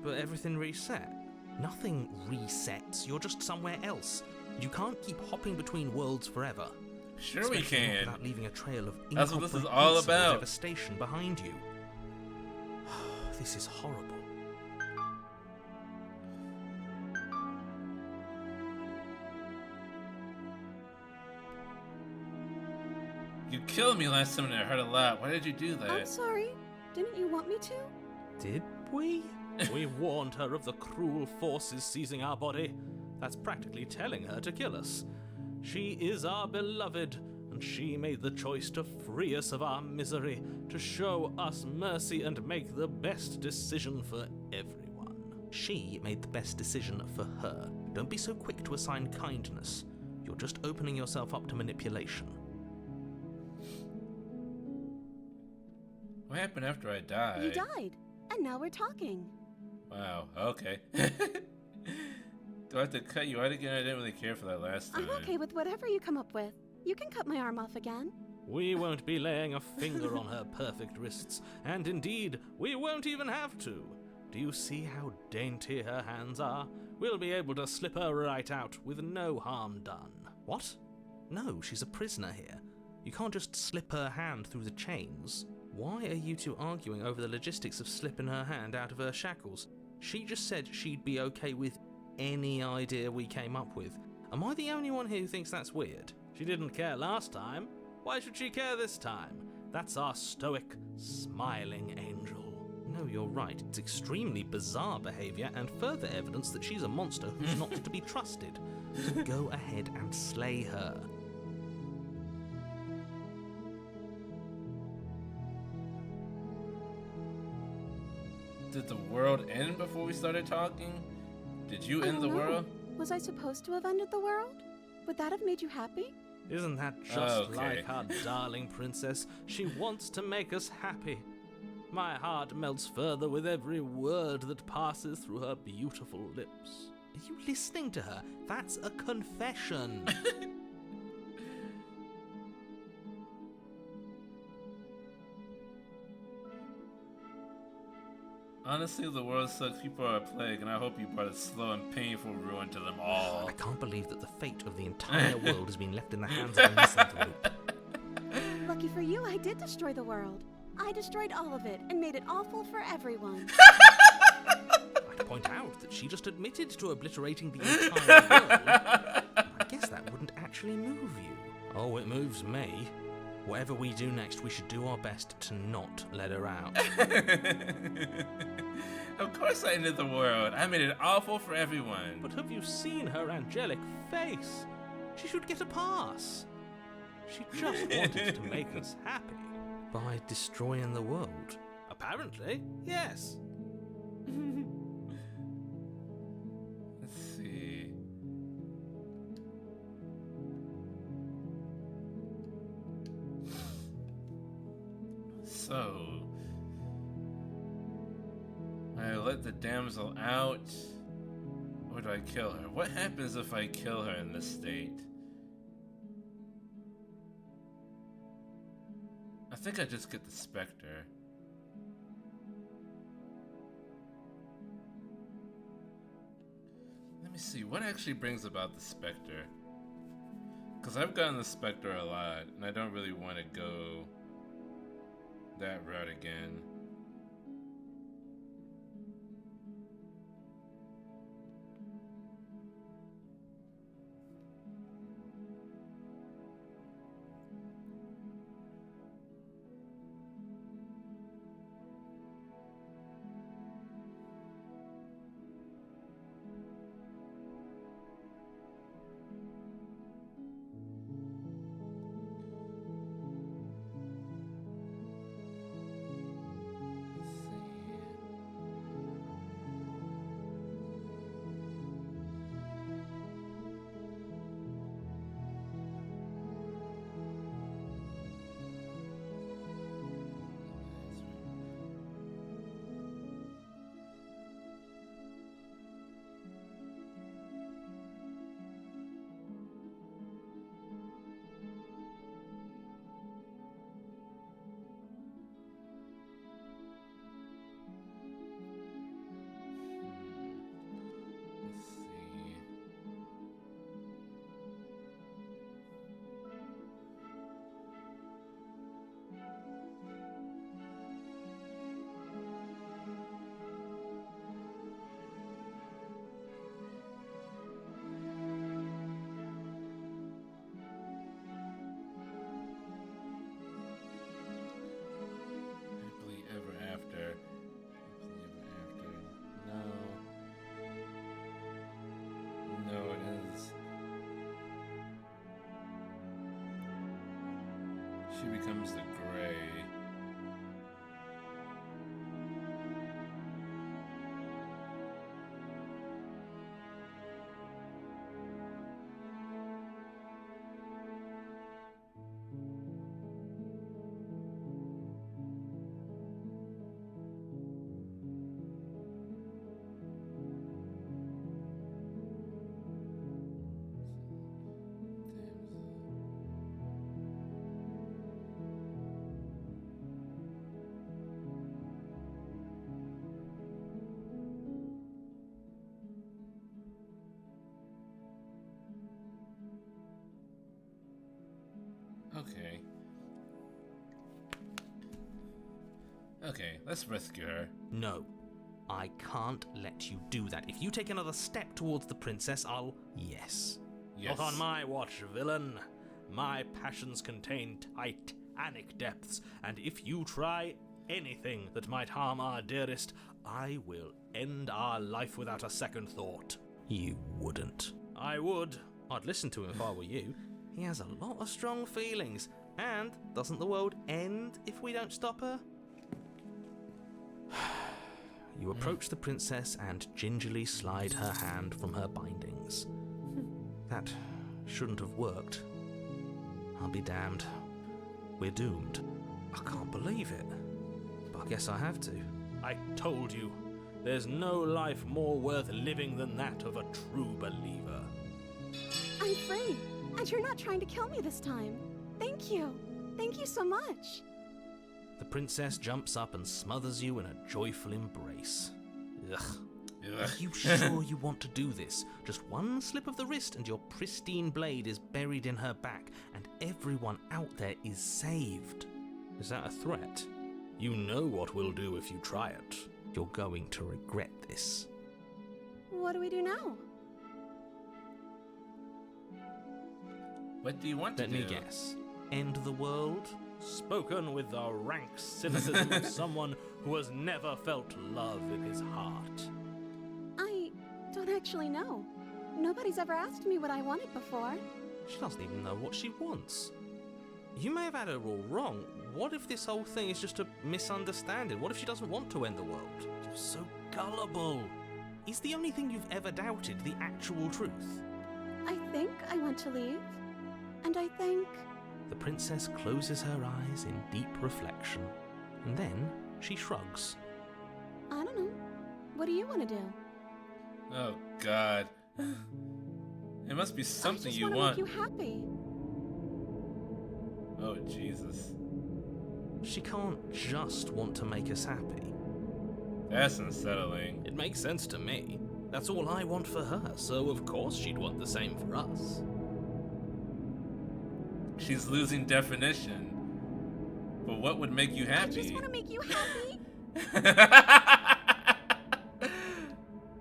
But everything reset. Nothing resets, you're just somewhere else. You can't keep hopping between worlds forever. Sure we Especially not can. without leaving a trail of That's what this is all incomprehensible about. devastation behind you. This is horrible. You killed me last time and it hurt a lot. Why did you do I'm that? sorry. Didn't you want me to? Did we? We warned her of the cruel forces seizing our body. That's practically telling her to kill us. She is our beloved, and she made the choice to free us of our misery, to show us mercy and make the best decision for everyone. She made the best decision for her. Don't be so quick to assign kindness. You're just opening yourself up to manipulation. What happened after I died? You died, and now we're talking. Wow, okay. Do I have to cut you out again? I didn't really care for that last time. I'm okay with whatever you come up with. You can cut my arm off again. We won't be laying a finger on her perfect wrists, and indeed, we won't even have to. Do you see how dainty her hands are? We'll be able to slip her right out with no harm done. What? No, she's a prisoner here. You can't just slip her hand through the chains. Why are you two arguing over the logistics of slipping her hand out of her shackles? She just said she'd be okay with any idea we came up with. Am I the only one here who thinks that's weird? She didn't care last time. Why should she care this time? That's our stoic, smiling angel. No, you're right. It's extremely bizarre behavior and further evidence that she's a monster who's not to be trusted. So go ahead and slay her. Did the world end before we started talking? Did you I end the don't know. world? Was I supposed to have ended the world? Would that have made you happy? Isn't that just Okay. like our darling princess? She wants to make us happy. My heart melts further with every word that passes through her beautiful lips. Are you listening to her? That's a confession. Honestly, the world sucks. People are a plague, and I hope you brought a slow and painful ruin to them all. I can't believe that the fate of the entire world has been left in the hands of a misanthrope. Lucky for you, I did destroy the world. I destroyed all of it and made it awful for everyone. I'd point out that she just admitted to obliterating the entire world. I guess that wouldn't actually move you. Oh, it moves me. Whatever we do next, we should do our best to not let her out. Of course I ended the world. I made it awful for everyone. But have you seen her angelic face? She should get a pass. She just wanted to make us happy. By destroying the world? Apparently, yes. Let's see. So, I let the damsel out, or do I kill her? What happens if I kill her in this state? I think I just get the specter. Let me see, what actually brings about the specter? Because I've gotten the specter a lot, and I don't really want to go that route again. Happily ever after. No. No, it is. She becomes the gray. Okay. Okay, let's rescue her. No, I can't let you do that. If you take another step towards the princess, I'll... Yes. Yes. Not on my watch, villain. My passions contain titanic depths, and if you try anything that might harm our dearest, I will end our life without a second thought. You wouldn't. I would. I'd listen to him if I were you. He has a lot of strong feelings, and doesn't the world end if we don't stop her? You approach the princess and gingerly slide her hand from her bindings. That shouldn't have worked. I'll be damned. We're doomed. I can't believe it. But I guess I have to. I told you, there's no life more worth living than that of a true believer. I'm free, and you're not trying to kill me this time. Thank you. Thank you so much. The princess jumps up and smothers you in a joyful embrace. Ugh. Are you sure you want to do this? Just one slip of the wrist and your pristine blade is buried in her back, and everyone out there is saved. Is that a threat? You know what we'll do if you try it. You're going to regret this. What do we do now? What do you want to Let do? me guess. End the world? Spoken with the rank cynicism of someone who has never felt love in his heart. I don't actually know. Nobody's ever asked me what I wanted before. She doesn't even know what she wants. You may have had her all wrong. What if this whole thing is just a misunderstanding? What if she doesn't want to end the world? You're so gullible. Is the only thing you've ever doubted the actual truth? I think I want to leave. And I think... The princess closes her eyes in deep reflection, and then she shrugs. I don't know. What do you want to do? Oh, God. It must be something you I want. just want to make you happy. Oh, Jesus. She can't just want to make us happy. That's unsettling. It makes sense to me. That's all I want for her, so of course she'd want the same for us. She's losing definition. But what would make you happy? I just want to make you happy.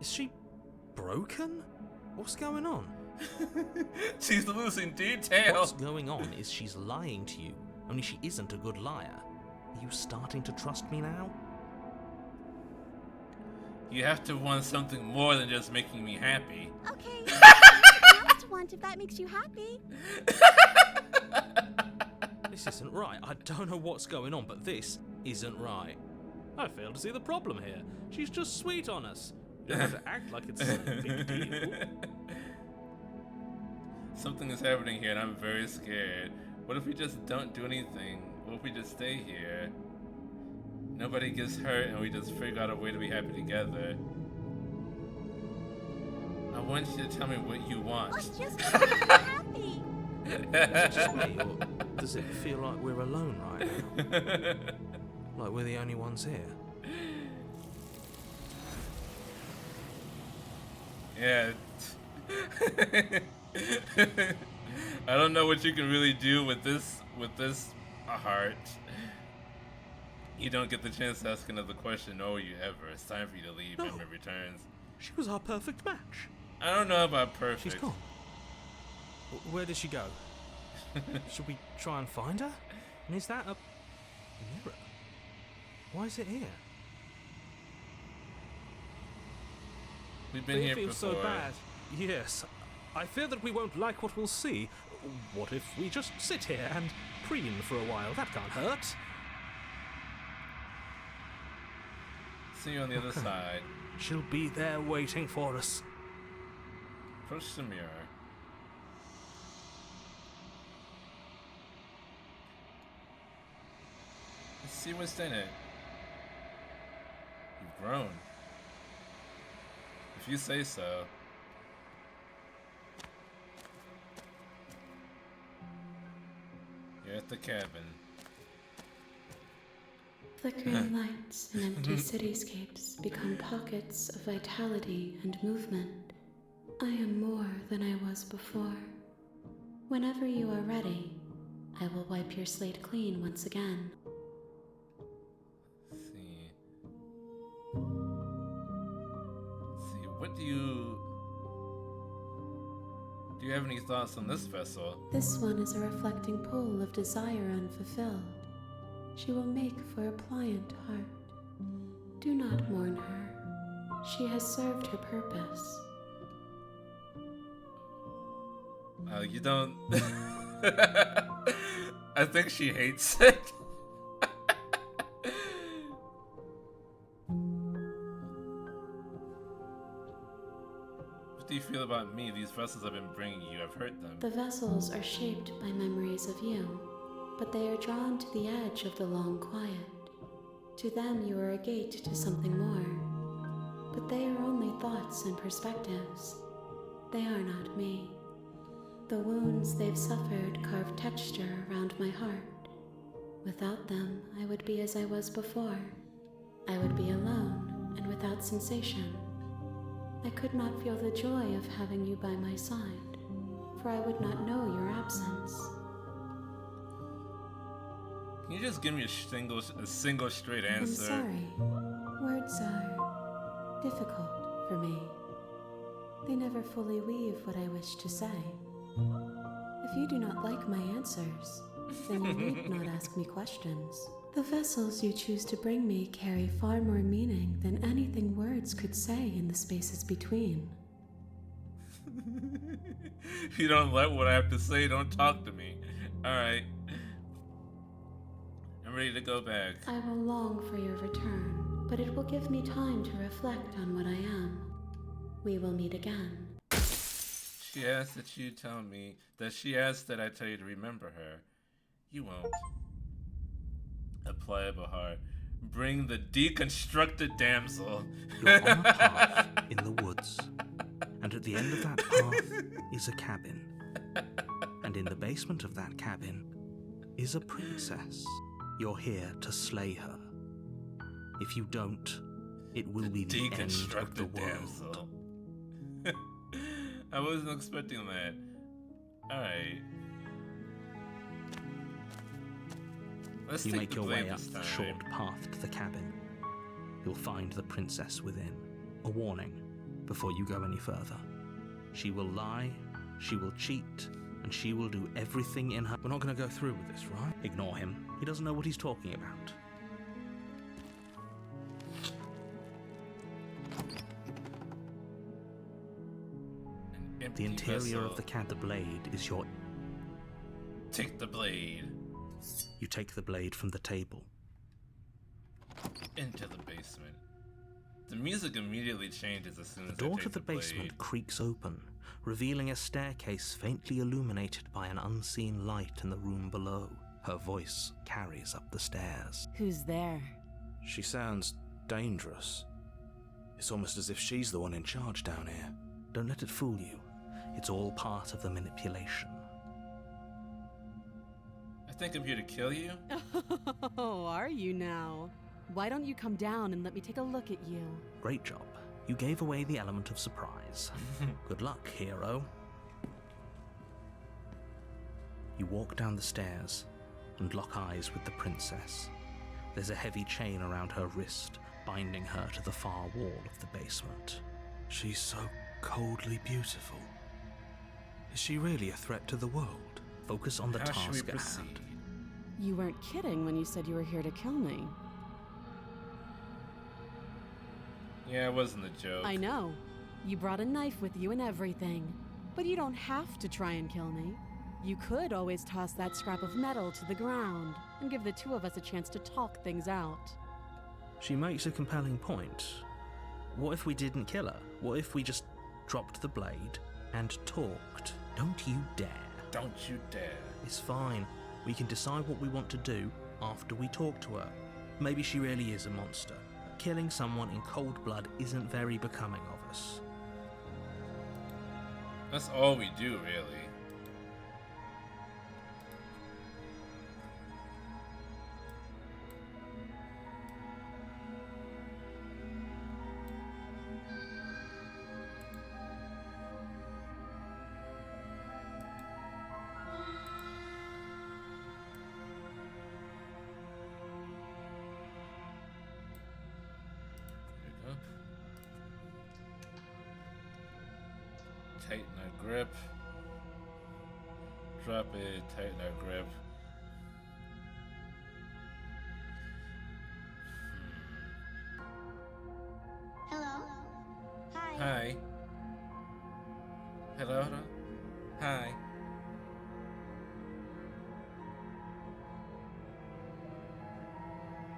Is she broken? What's going on? She's losing detail. What's going on is she's lying to you, only she isn't a good liar. Are you starting to trust me now? You have to want something more than just making me happy. Okay. I just want if that makes you happy. This isn't right. I don't know what's going on, but this isn't right. I fail to see the problem here. She's just sweet on us. You don't have to act like it's a big deal. Something is happening here and I'm very scared. What if we just don't do anything? What if we just stay here? Nobody gets hurt and we just figure out a way to be happy together. I want you to tell me what you want. Let's just make you happy. Is it just me, or does it feel like we're alone right now? Like we're the only ones here? Yeah. I don't know what you can really do with this heart. You don't get the chance to ask another question, or you ever. It's time for you to leave. No. Emma returns. She was our perfect match. I don't know about perfect. She's gone. Where did she go? Should we try and find her? And is that a mirror? Why is it here? We've been here It before. feels so bad. Yes. I fear that we won't like what we'll see. What if we just sit here and preen for a while? That can't hurt. See you on the other side. She'll be there waiting for us. Approach the mirror. Let's see what's in it. You've grown. If you say so. You're at the cabin. Flickering lights and empty cityscapes become pockets of vitality and movement. I am more than I was before. Whenever you are ready, I will wipe your slate clean once again. Let's see. Let's see, what do you have any thoughts on this vessel? This one is a reflecting pool of desire unfulfilled. She will make for a pliant heart. Do not mourn her. She has served her purpose. You don't. I think she hates it. What do you feel about me? These vessels I've been bringing you, I've hurt them. The vessels are shaped by memories of you, but they are drawn to the edge of the long quiet. To them you are a gate to something more, but they are only thoughts and perspectives. They are not me. The wounds they've suffered carve texture around my heart. Without them, I would be as I was before. I would be alone and without sensation. I could not feel the joy of having you by my side, for I would not know your absence. Can you just give me a single straight answer? I'm sorry. Words are difficult for me. They never fully weave what I wish to say. If you do not like my answers, then you need not ask me questions. The vessels you choose to bring me carry far more meaning than anything words could say in the spaces between. If you don't like what I have to say, don't talk to me. Alright. I'm ready to go back. I will long for your return, but it will give me time to reflect on what I am. We will meet again. She asked that you tell me that she asked that I tell you to remember her. You won't. A pliable heart. Bring the deconstructed damsel. You're on a path in the woods, and at the end of that path is a cabin. And in the basement of that cabin is a princess. You're here to slay her. If you don't, it will be the end of the Deconstructed world. damsel. I wasn't expecting that. Alright. Let's You take make the your blade way up this the time. short path to the cabin. You'll find the princess within. A warning before you go any further. She will lie, she will cheat, and she will do everything in her... We're not going to go through with this, right? Ignore him. He doesn't know what he's talking about. An empty The interior vessel. of the blade is your... Take the blade You take the blade from the table. into the basement. The music immediately changes as soon as The door I to take the blade. basement creaks open, revealing a staircase faintly illuminated by an unseen light in the room below. Her voice carries up the stairs. Who's there? She sounds dangerous. It's almost as if she's the one in charge down here. Don't let it fool you. It's all part of the manipulation. I think I'm here to kill you. Oh, are you now? Why don't you come down and let me take a look at you? Great job. You gave away the element of surprise. Good luck, hero. You walk down the stairs and lock eyes with the princess. There's a heavy chain around her wrist, binding her to the far wall of the basement. She's so coldly beautiful. Is she really a threat to the world? Focus on the How should we task at proceed? hand. You weren't kidding when you said you were here to kill me. Yeah, it wasn't a joke. I know. You brought a knife with you and everything. But you don't have to try and kill me. You could always toss that scrap of metal to the ground and give the two of us a chance to talk things out. She makes a compelling point. What if we didn't kill her? What if we just dropped the blade and talked? Don't you dare. Don't you dare. It's fine. We can decide what we want to do after we talk to her. Maybe she really is a monster. Killing someone in cold blood isn't very becoming of us. That's all we do, really. Tighten our grip. Drop it, tighten our grip. Hello? Hi. Hi. Hello, hello. Hi.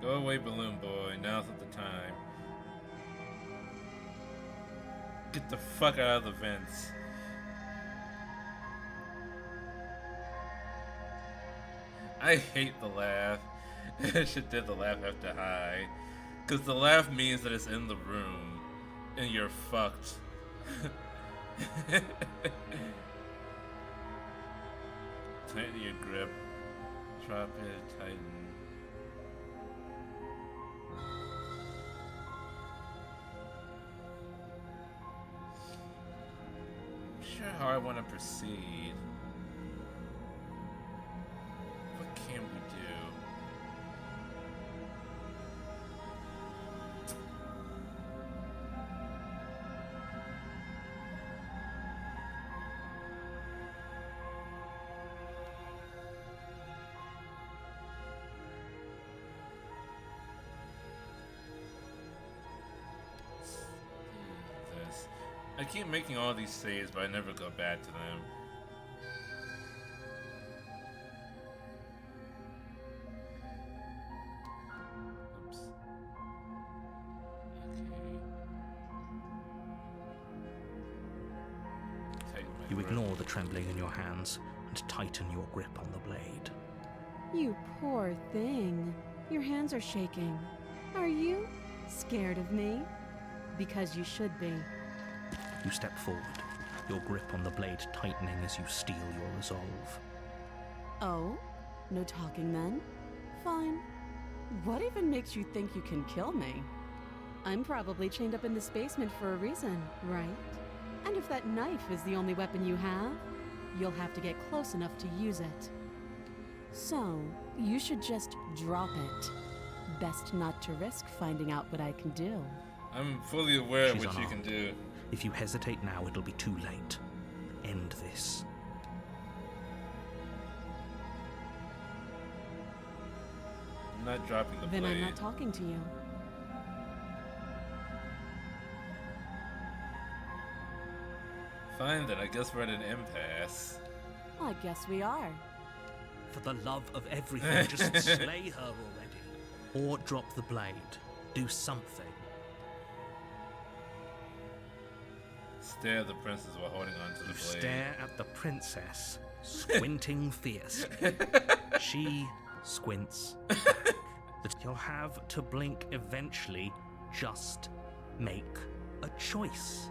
Go away, balloon boy. Now's not the time. Get the fuck out of the vents. I hate the laugh. I should did the laugh after high. Because the laugh means that it's in the room. And you're fucked. Tighten your grip. Drop it, tighten. I'm sure how I want to proceed. What can we do? This. I keep making all these saves, but I never go back to them. Oops. Okay. Tighten my You grip. ignore the trembling in your hands and tighten your grip on the blade. You poor thing. Your hands are shaking. Are you scared of me? Because you should be. You step forward, your grip on the blade tightening as you steel your resolve. Oh? No talking then? Fine. What even makes you think you can kill me? I'm probably chained up in this basement for a reason, right? And if that knife is the only weapon you have, you'll have to get close enough to use it. So, you should just drop it. Best not to risk finding out what I can do. I'm fully aware of She's what you can unarmed. do. If you hesitate now, it'll be too late. End this. I'm not dropping the Then blade. I'm not talking to you. Fine then, I guess we're at an impasse. I guess we are. For the love of everything, just slay her already. Or drop the blade. Do something. Stare at the princess while holding on to the You blade. stare at the princess, squinting fiercely. She squints back. But you'll have to blink eventually. Just make a choice.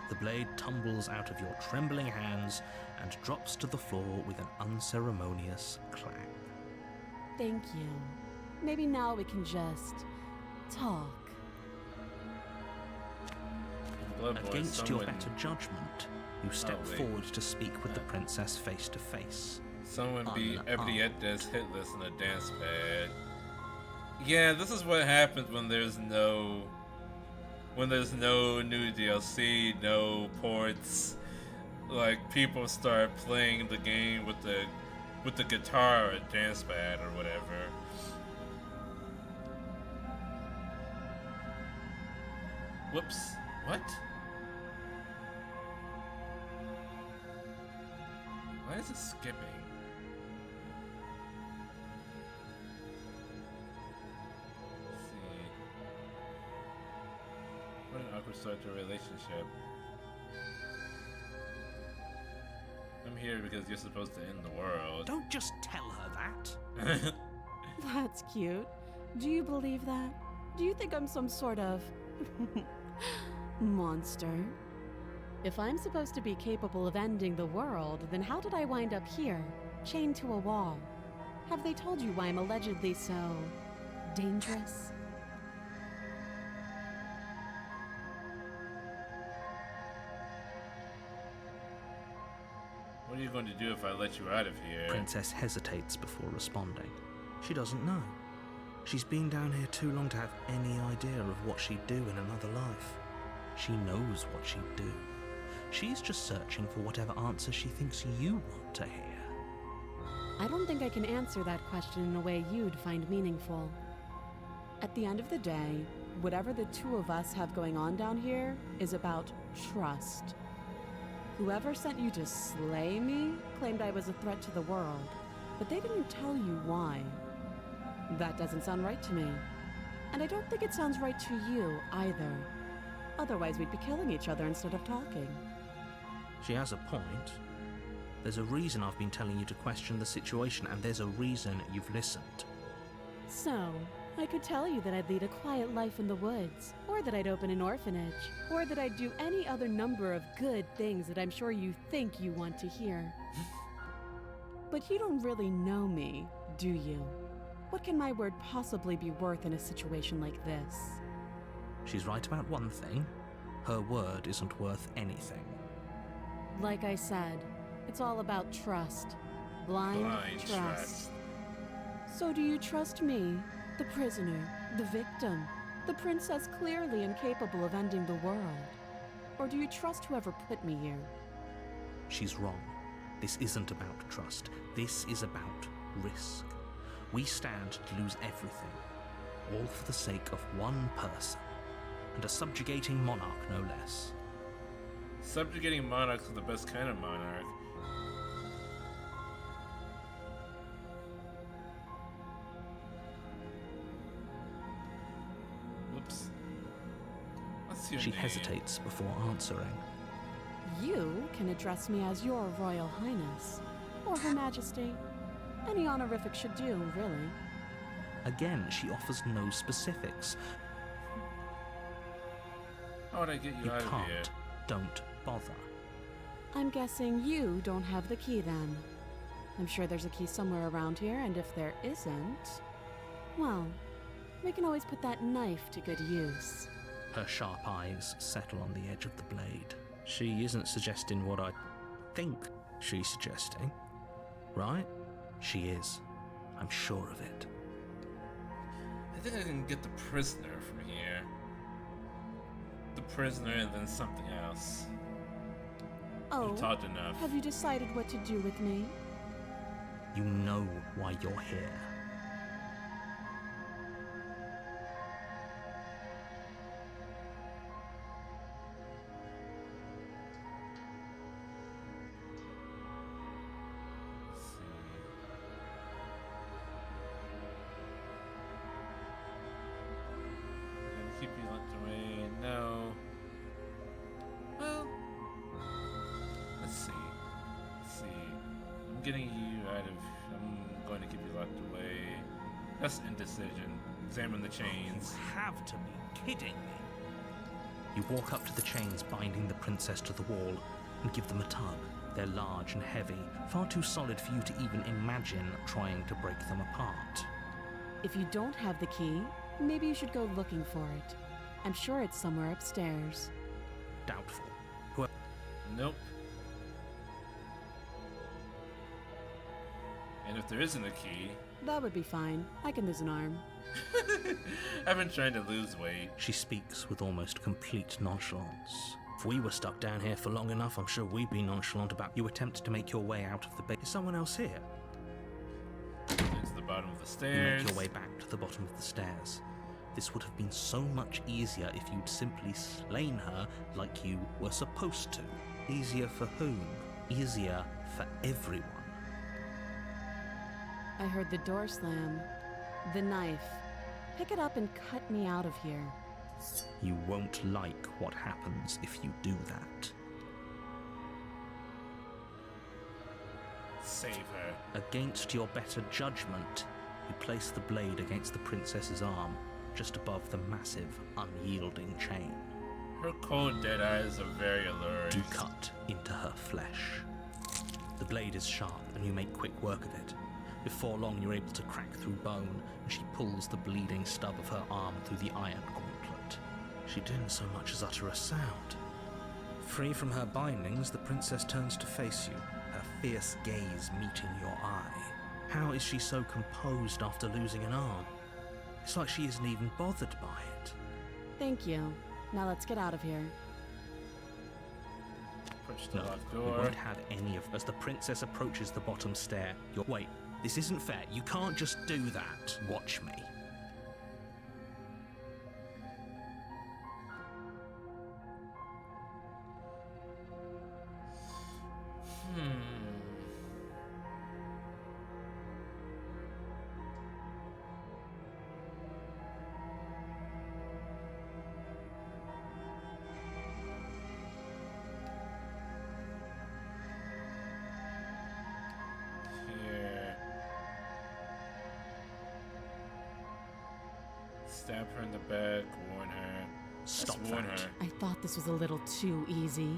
The blade tumbles out of your trembling hands and drops to the floor with an unceremonious clang. Thank you. Maybe now we can just talk. Blood boy, Against your someone- better judgment, you step wait. forward to speak with the princess face to face. Someone be Unarmed. Ebriettes hitless in a dance pad. Yeah, this is what happens when there's no new DLC, no ports. Like people start playing the game with the guitar or dance pad or whatever. Whoops. What? Why is it skipping? Let's see. What an awkward start to a relationship. I'm here because you're supposed to end the world. Don't just tell her that. That's cute. Do you believe that? Do you think I'm some sort of monster? If I'm supposed to be capable of ending the world, then how did I wind up here, chained to a wall? Have they told you why I'm allegedly so dangerous? What are you going to do if I let you out of here? Princess hesitates before responding. She doesn't know. She's been down here too long to have any idea of what she'd do in another life. She knows what she'd do. She's just searching for whatever answer she thinks you want to hear. I don't think I can answer that question in a way you'd find meaningful. At the end of the day, whatever the two of us have going on down here is about trust. Whoever sent you to slay me claimed I was a threat to the world, but they didn't tell you why. That doesn't sound right to me. And I don't think it sounds right to you either. Otherwise, we'd be killing each other instead of talking. She has a point. There's a reason I've been telling you to question the situation, and there's a reason you've listened. So, I could tell you that I'd lead a quiet life in the woods, or that I'd open an orphanage, or that I'd do any other number of good things that I'm sure you think you want to hear. But you don't really know me, do you? What can my word possibly be worth in a situation like this? She's right about one thing. Her word isn't worth anything. Like I said, it's all about trust. Blind trust. So do you trust me, the prisoner, the victim, the princess clearly incapable of ending the world? Or do you trust whoever put me here? She's wrong. This isn't about trust. This is about risk. We stand to lose everything, all for the sake of one person, and a subjugating monarch no less. Subjugating monarchs are the best kind of monarch. Whoops. What's your She name? hesitates before answering. You can address me as your Royal Highness, or Her Majesty. Any honorific should do, really. Again, she offers no specifics. How would I get you, You out of here? can't. Don't bother. I'm guessing you don't have the key then. I'm sure there's a key somewhere around here, and if there isn't, well, we can always put that knife to good use. Her sharp eyes settle on the edge of the blade. She isn't suggesting what I think she's suggesting, right? She is. I'm sure of it. I think I can get the prisoner from here. The prisoner and then something else. Oh, You've talked enough. have you decided what to do with me? You know why you're here. Let's see. And keep you locked away. No. Well, let's see. Let's see. I'm getting you out of. I'm going to keep you locked away. That's indecision. Examine the chains. You have to be kidding me. You walk up to the chains binding the princess to the wall and give them a tug. They're large and heavy, far too solid for you to even imagine trying to break them apart. If you don't have the key, maybe you should go looking for it. I'm sure it's somewhere upstairs. Doubtful. Nope. And if there isn't a key, That would be fine. I can lose an arm. I've been trying to lose weight. She speaks with almost complete nonchalance. If we were stuck down here for long enough, I'm sure we'd be nonchalant about you attempt to make your way out of the base. Is someone else here? Into the bottom of the You stairs. make your way back to the bottom of the stairs. This would have been so much easier if you'd simply slain her like you were supposed to. Easier for whom? Easier for everyone. I heard the door slam. The knife. Pick it up and cut me out of here. You won't like what happens if you do that. Save her. Against your better judgment, you place the blade against the princess's arm, just above the massive, unyielding chain. Her cold, dead eyes are very alluring. You cut into her flesh. The blade is sharp, and you make quick work of it. Before long, you're able to crack through bone, and she pulls the bleeding stub of her arm through the iron gauntlet. She didn't so much as utter a sound. Free from her bindings, the princess turns to face you, her fierce gaze meeting your eye. How is she so composed after losing an arm? It's like she isn't even bothered by it. Thank you. Now let's get out of here. Push the No, locked we door. won't have any of. As the princess approaches the bottom stair, wait, this isn't fair. You can't just do that. Watch me. Here. Stab her in the back, warn her. Stop Let's warn that. her. I thought this was a little too easy.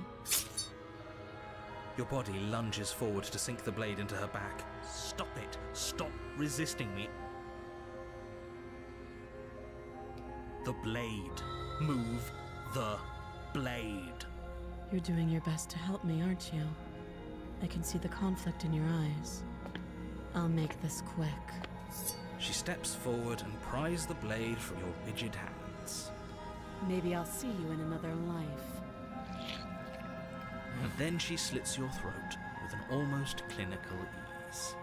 Your body lunges forward to sink the blade into her back. Stop it. Stop resisting me. The blade. Move the blade. You're doing your best to help me, aren't you? I can see the conflict in your eyes. I'll make this quick. She steps forward and pries the blade from your rigid hands. Maybe I'll see you in another life. And then she slits your throat with an almost clinical ease.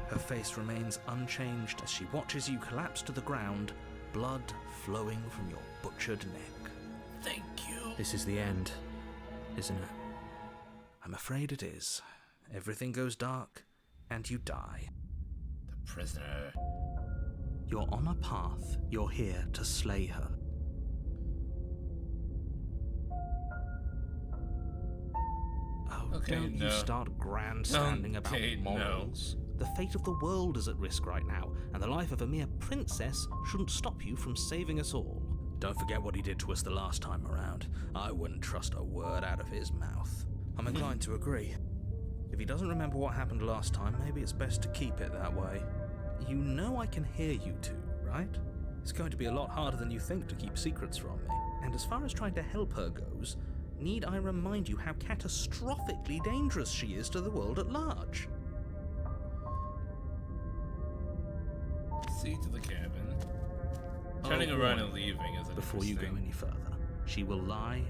Her face remains unchanged as she watches you collapse to the ground, blood flowing from your butchered neck. Thank you. This is the end, isn't it? I'm afraid it is. Everything goes dark, and you die. The prisoner. You're on a path. You're here to slay her. Oh, Okay, don't you no. start grandstanding about Okay, no. morals. The fate of the world is at risk right now, and the life of a mere princess shouldn't stop you from saving us all. Don't forget what he did to us the last time around. I wouldn't trust a word out of his mouth. I'm inclined to agree. If he doesn't remember what happened last time, maybe it's best to keep it that way. You know I can hear you two, right? It's going to be a lot harder than you think to keep secrets from me. And as far as trying to help her goes, need I remind you how catastrophically dangerous she is to the world at large? See to the cabin. Turning around and leaving is Before you go any further, she will lie,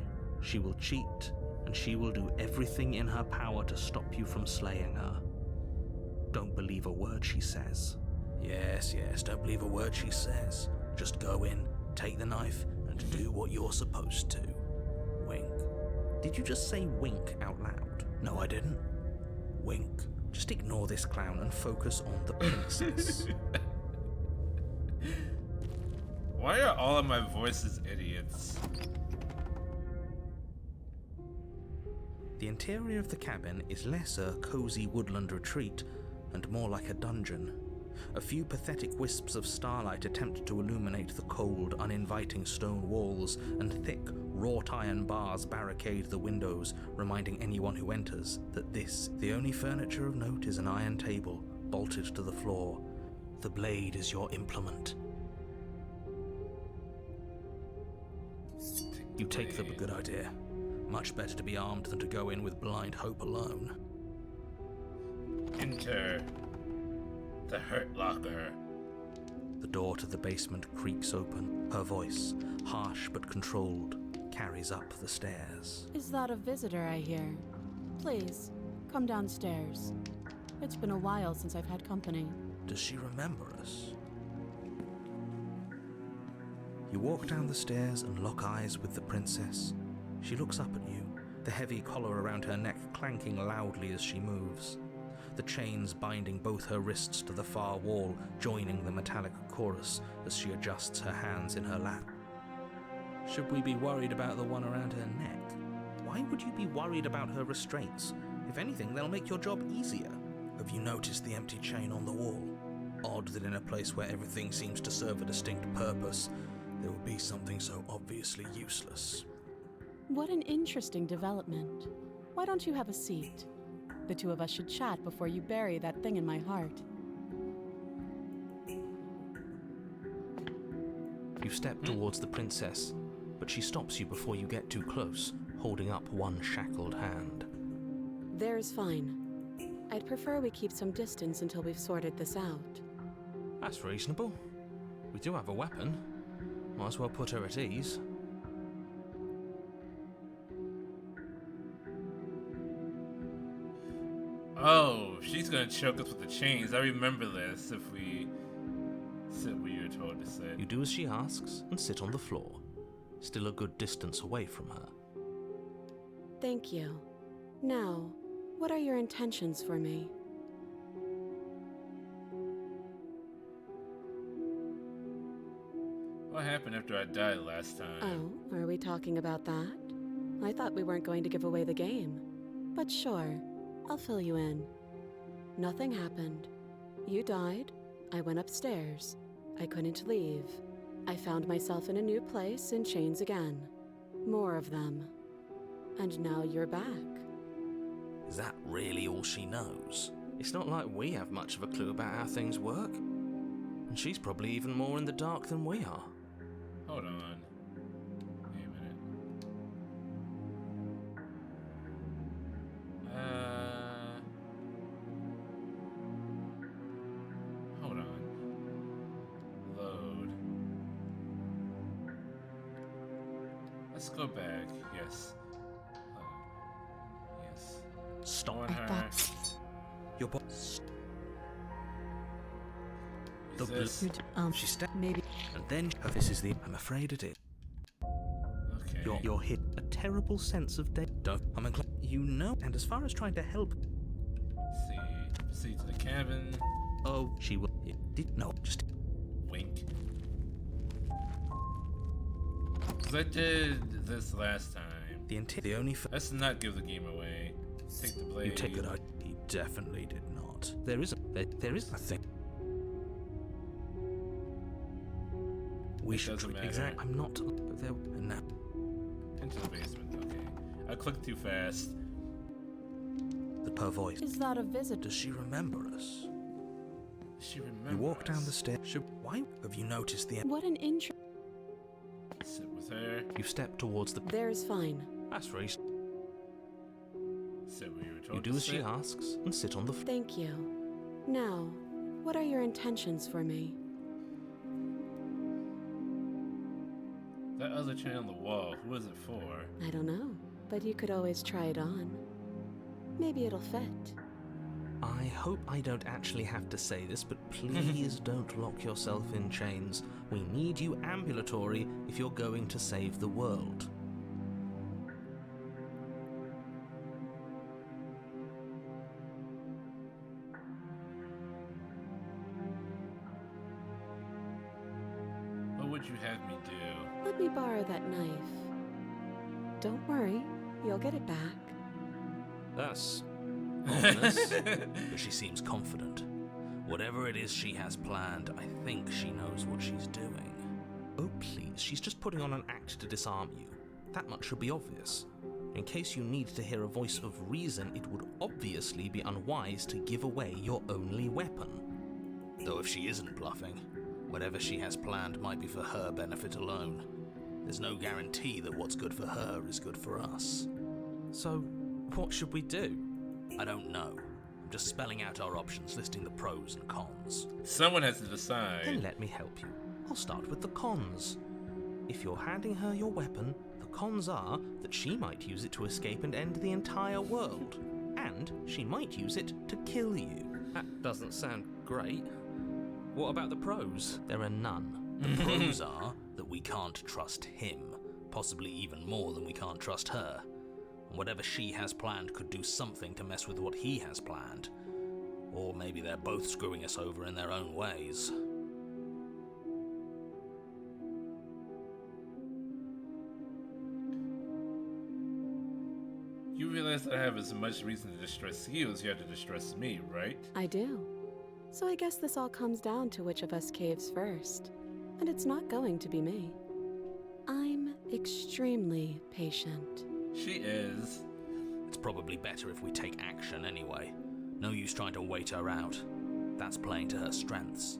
she will cheat, and she will do everything in her power to stop you from slaying her. Don't believe a word she says. Yes, don't believe a word she says. Just go in, take the knife, and do what you're supposed to. Wink. Did you just say wink out loud? No, I didn't. Wink. Just ignore this clown and focus on the princess. Why are all of my voices idiots? The interior of the cabin is less a cozy woodland retreat and more like a dungeon. A few pathetic wisps of starlight attempt to illuminate the cold, uninviting stone walls, and thick, wrought iron bars barricade the windows, reminding anyone who enters that the only furniture of note, is an iron table, bolted to the floor. The blade is your implement. You take the good idea. Much better to be armed than to go in with blind hope alone. Enter the Hurt Locker. The door to the basement creaks open. Her voice, harsh but controlled, carries up the stairs. Is that a visitor I hear? Please, come downstairs. It's been a while since I've had company. Does she remember us? You walk down the stairs and lock eyes with the princess. She looks up at you, the heavy collar around her neck clanking loudly as she moves. The chains binding both her wrists to the far wall, joining the metallic chorus as she adjusts her hands in her lap. Should we be worried about the one around her neck? Why would you be worried about her restraints? If anything, they'll make your job easier. Have you noticed the empty chain on the wall? Odd that in a place where everything seems to serve a distinct purpose, there would be something so obviously useless. What an interesting development. Why don't you have a seat? The two of us should chat before you bury that thing in my heart. You step towards the princess, but she stops you before you get too close, holding up one shackled hand. There's fine. I'd prefer we keep some distance until we've sorted this out. That's reasonable. We do have a weapon. Might as well put her at ease. Oh, she's gonna choke us with the chains. I remember this if we sit where you're told to sit. You do as she asks and sit on the floor, still a good distance away from her. Thank you. Now, what are your intentions for me? What happened after I died last time? Oh, are we talking about that? I thought we weren't going to give away the game. But sure, I'll fill you in. Nothing happened. You died. I went upstairs. I couldn't leave. I found myself in a new place in chains again. More of them. And now you're back. Is that really all she knows? It's not like we have much of a clue about how things work. And she's probably even more in the dark than we are. Hold on. Wait a minute. Hold on. Load. Let's go back. Yes. Yes. Stop. On her. Your boss. The This- She stepped. Maybe. And then this is the. I'm afraid it is. Okay. You're hit a terrible sense of Don't. I'm inclined. You know. And as far as trying to help. See. Proceed to the cabin. Oh, she will. It did no. Just. Wink. Cause I did this last time. The only. Let's not give the game away. Take the blade. You take it out. He definitely did not. There is a thing. We It should doesn't matter. exactly. I'm not. But there. No. Into the basement. Okay. I clicked too fast. Her voice. Is that a visit? Does she remember us? She remembers. You walk down the stairs. Why have you noticed the? What an intro. Sit with her. You step towards the. There's fine. That's reason. Sit where you were told You do to as she sit. asks and sit on the. Thank you. Now, what are your intentions for me? That other chain on the wall. Who is it for? I don't know, but you could always try it on. Maybe it'll fit. I hope I don't actually have to say this, but please don't lock yourself in chains. We need you ambulatory if you're going to save the world. What would you have me do? Let me borrow that knife. Don't worry, you'll get it back. That's ominous, but she seems confident. Whatever it is she has planned, I think she knows what she's doing. Oh, please, she's just putting on an act to disarm you. That much should be obvious. In case you need to hear a voice of reason, it would obviously be unwise to give away your only weapon. Though if she isn't bluffing, whatever she has planned might be for her benefit alone. There's no guarantee that what's good for her is good for us. So, what should we do? I don't know. I'm just spelling out our options, listing the pros and cons. Someone has to decide. Then let me help you. I'll start with the cons. If you're handing her your weapon, the cons are that she might use it to escape and end the entire world. And she might use it to kill you. That doesn't sound great. What about the pros? There are none. The pros are that we can't trust him, possibly even more than we can't trust her. And whatever she has planned could do something to mess with what he has planned. Or maybe they're both screwing us over in their own ways. You realize that I have as much reason to distress you as you have to distress me, right? I do. So I guess this all comes down to which of us caves first. And it's not going to be me. I'm extremely patient. She is. It's probably better if we take action anyway. No use trying to wait her out. That's playing to her strengths.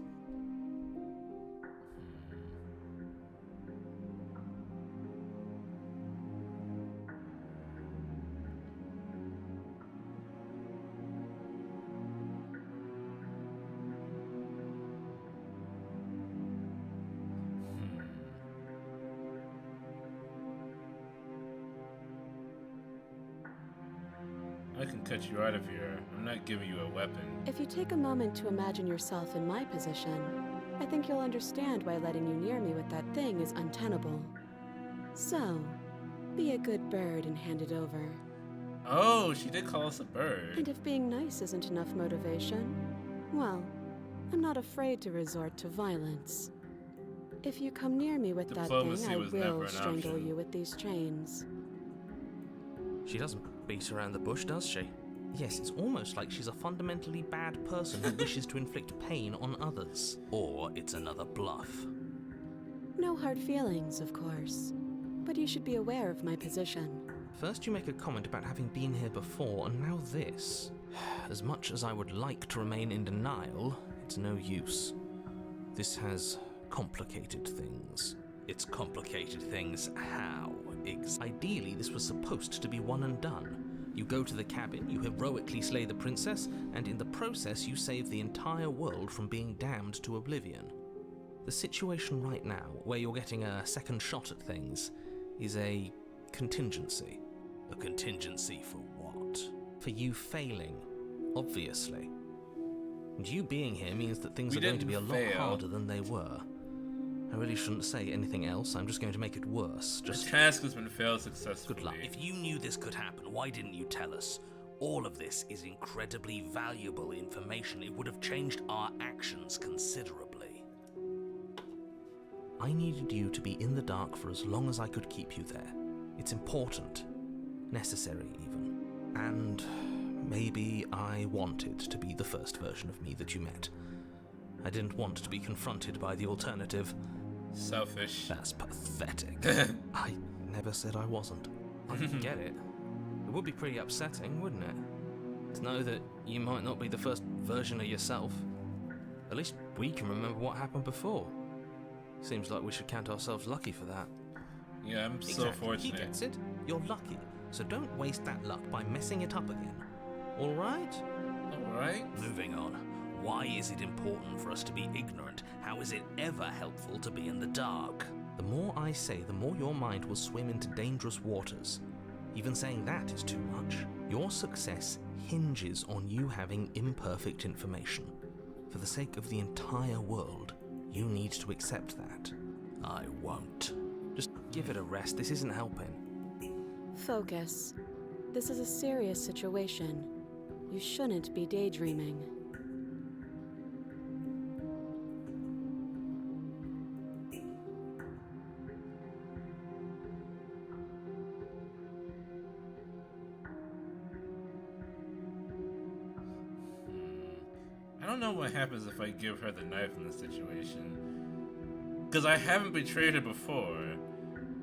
I can cut you out of here. I'm not giving you a weapon. If you take a moment to imagine yourself in my position, I think you'll understand why letting you near me with that thing is untenable. So, be a good bird and hand it over. Oh, she did call us a bird. And if being nice isn't enough motivation, well, I'm not afraid to resort to violence. If you come near me with that thing, Diplomacy I was never will an strangle option. you with these chains. She doesn't beat around the bush, does she? Yes, it's almost like she's a fundamentally bad person who wishes to inflict pain on others. Or it's another bluff. No hard feelings, of course. But you should be aware of my position. First you make a comment about having been here before, and now this. As much as I would like to remain in denial, it's no use. This has complicated things. It's complicated things how? Ideally, this was supposed to be one and done. You go to the cabin, you heroically slay the princess, and in the process you save the entire world from being damned to oblivion. The situation right now, where you're getting a second shot at things, is a contingency. A contingency for what? For you failing, obviously. And you being here means that things are going to be a lot harder than they were. I really shouldn't say anything else, I'm just going to make it worse. The task has been failed successfully. Good luck. If you knew this could happen, why didn't you tell us? All of this is incredibly valuable information. It would have changed our actions considerably. I needed you to be in the dark for as long as I could keep you there. It's important. Necessary, even. And maybe I wanted to be the first version of me that you met. I didn't want to be confronted by the alternative. Selfish. That's pathetic. I never said I wasn't. I get it. It would be pretty upsetting, wouldn't it? To know that you might not be the first version of yourself. At least we can remember what happened before. Seems like we should count ourselves lucky for that. Yeah, I'm so fortunate. He gets it. You're lucky. So don't waste that luck by messing it up again. Alright? Alright. Moving on. Why is it important for us to be ignorant? How is it ever helpful to be in the dark? The more I say, the more your mind will swim into dangerous waters. Even saying that is too much. Your success hinges on you having imperfect information. For the sake of the entire world, you need to accept that. I won't. Just give it a rest, this isn't helping. Focus. This is a serious situation. You shouldn't be daydreaming. I don't know what happens if I give her the knife in this situation. Because I haven't betrayed her before.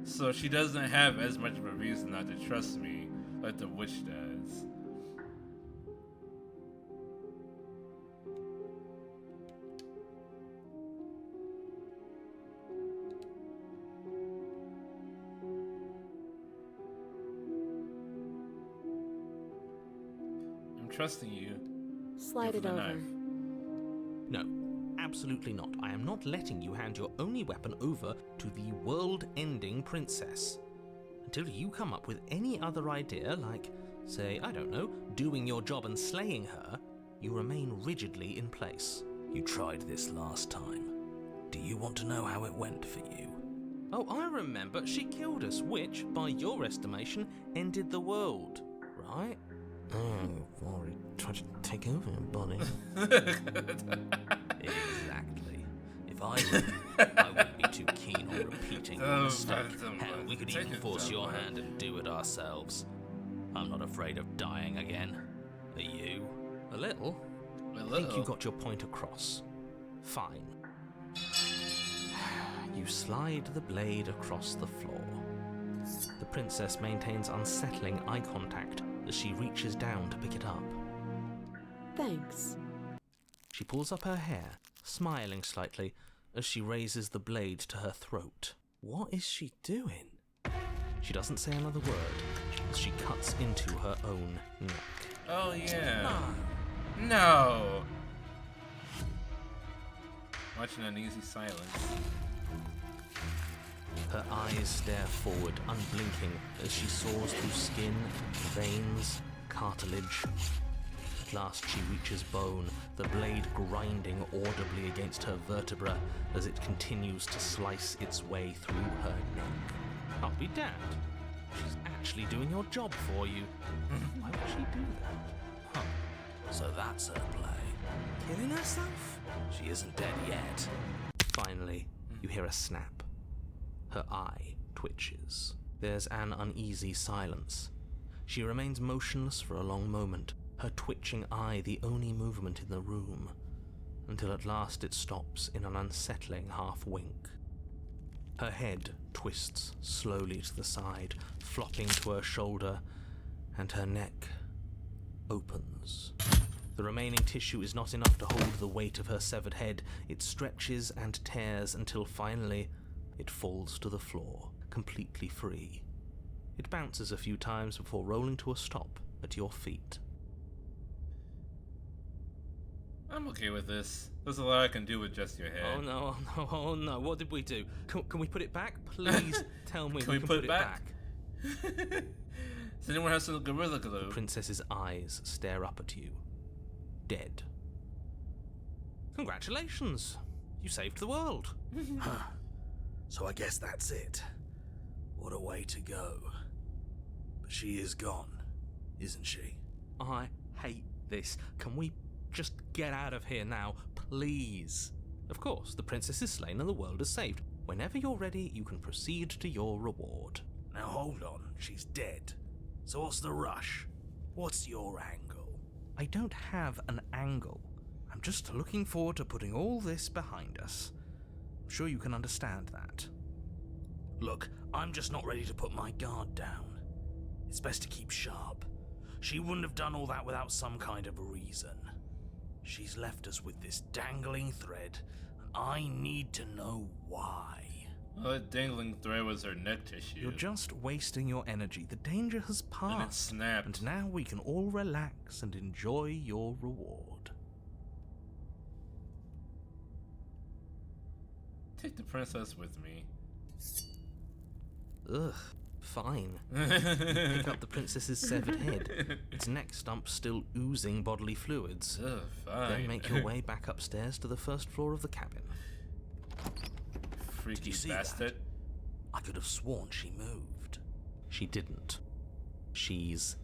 So she doesn't have as much of a reason not to trust me like the witch does. I'm trusting you. Slide Give it her the over. knife. No, absolutely not. I am not letting you hand your only weapon over to the world-ending princess. Until you come up with any other idea, like, say, I don't know, doing your job and slaying her, you remain rigidly in place. You tried this last time. Do you want to know how it went for you? Oh, I remember. She killed us, which, by your estimation, ended the world, right? Oh, you've already tried to take over your body. Exactly. If I were you, I wouldn't be too keen on repeating your mistake. Hell, we could even force your hand and do it ourselves. I'm not afraid of dying again. Are you? A little. I think you got your point across. Fine. You slide the blade across the floor. The princess maintains unsettling eye contact as she reaches down to pick it up. Thanks. She pulls up her hair, smiling slightly, as she raises the blade to her throat. What is she doing? She doesn't say another word as she cuts into her own neck. Oh yeah. No. Watching uneasy silence. Her eyes stare forward, unblinking, as she saws through skin, veins, cartilage. At last she reaches bone, the blade grinding audibly against her vertebra as it continues to slice its way through her neck. I'll be damned. She's actually doing your job for you. Why would she do that? Huh. So that's her play. Killing herself? She isn't dead yet. Finally, you hear a snap. Her eye twitches. There's an uneasy silence. She remains motionless for a long moment, her twitching eye the only movement in the room, until at last it stops in an unsettling half-wink. Her head twists slowly to the side, flopping to her shoulder, and her neck opens. The remaining tissue is not enough to hold the weight of her severed head. It stretches and tears until finally it falls to the floor, completely free. It bounces a few times before rolling to a stop at your feet. I'm okay with this. There's a lot I can do with just your head. Oh no, oh no, oh no, what did we do? Can we put it back? Please tell me Can we we can put put it it back? back. Does anyone have some gorilla glue? The princess's eyes stare up at you. Dead. Congratulations! You saved the world. Huh. So I guess that's it. What a way to go. But she is gone, isn't she? I hate this. Can we just get out of here now, please? Of course, the princess is slain and the world is saved. Whenever you're ready, you can proceed to your reward. Now hold on, she's dead. So what's the rush? What's your angle? I don't have an angle. I'm just looking forward to putting all this behind us. I'm sure you can understand that. Look, I'm just not ready to put my guard down. It's best to keep sharp. She wouldn't have done all that without some kind of a reason. She's left us with this dangling thread, and I need to know why. Well, that dangling thread was her neck tissue. You're just wasting your energy. The danger has passed. And it snapped. And now we can all relax and enjoy your reward. Take the princess with me. Ugh, fine. Pick up the princess's severed head, its neck stump still oozing bodily fluids. Ugh, fine. Then make your way back upstairs to the first floor of the cabin. Freaky Did you see bastard. that? I could have sworn she moved. She didn't. She's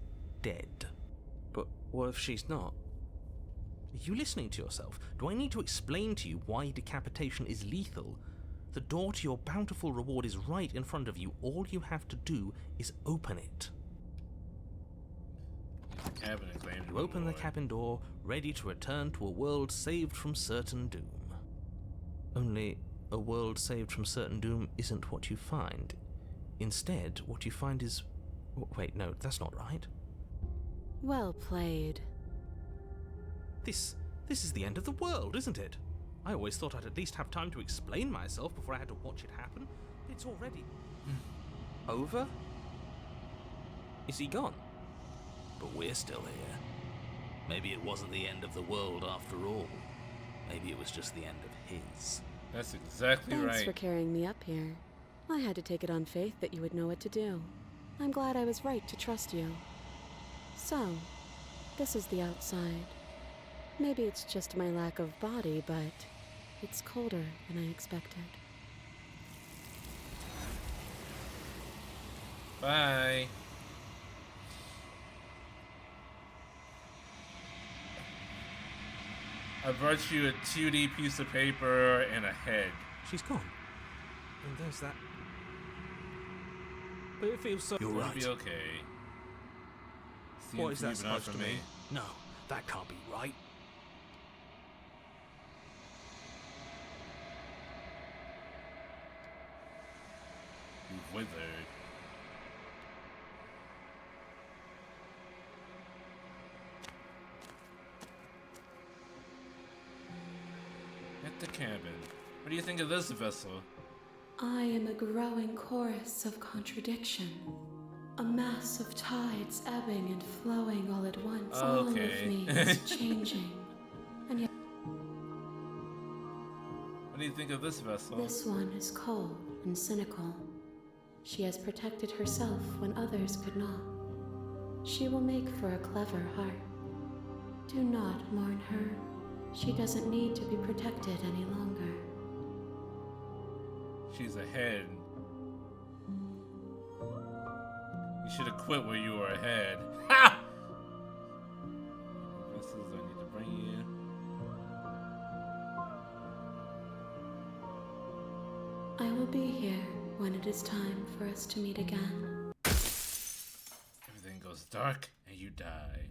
dead. But what if she's not? Are you listening to yourself? Do I need to explain to you why decapitation is lethal? The door to your bountiful reward is right in front of you. All you have to do is open it. Cabin and claim You open the reward. cabin door, ready to return to a world saved from certain doom. Only, a world saved from certain doom isn't what you find. Instead, what you find is... Wait, no, that's not right. Well played. This is the end of the world, isn't it? I always thought I'd at least have time to explain myself before I had to watch it happen. It's already... over? Is he gone? But we're still here. Maybe it wasn't the end of the world after all. Maybe it was just the end of his. That's exactly Thanks right. for carrying me up here. I had to take it on faith that you would know what to do. I'm glad I was right to trust you. So, this is the outside. Maybe it's just my lack of body, but it's colder than I expected. Bye. I brought you a 2D piece of paper and a head. She's gone. And there's that... But it feels so... You're It'll right. be okay. What is that Seems to be supposed to for me. mean? No, that can't be right. You've withered. At the cabin. What do you think of this vessel? I am a growing chorus of contradiction. A mass of tides ebbing and flowing all at once. All of Okay. me is changing. And yet What do you think of this vessel? this one is cold and cynical. She has protected herself when others could not. She will make for a clever heart. Do not mourn her. She doesn't need to be protected any longer. She's ahead. You should have quit where you were ahead. Ha! Vessels I need to bring you. I will be here when it is time for us to meet again. Everything goes dark and you die.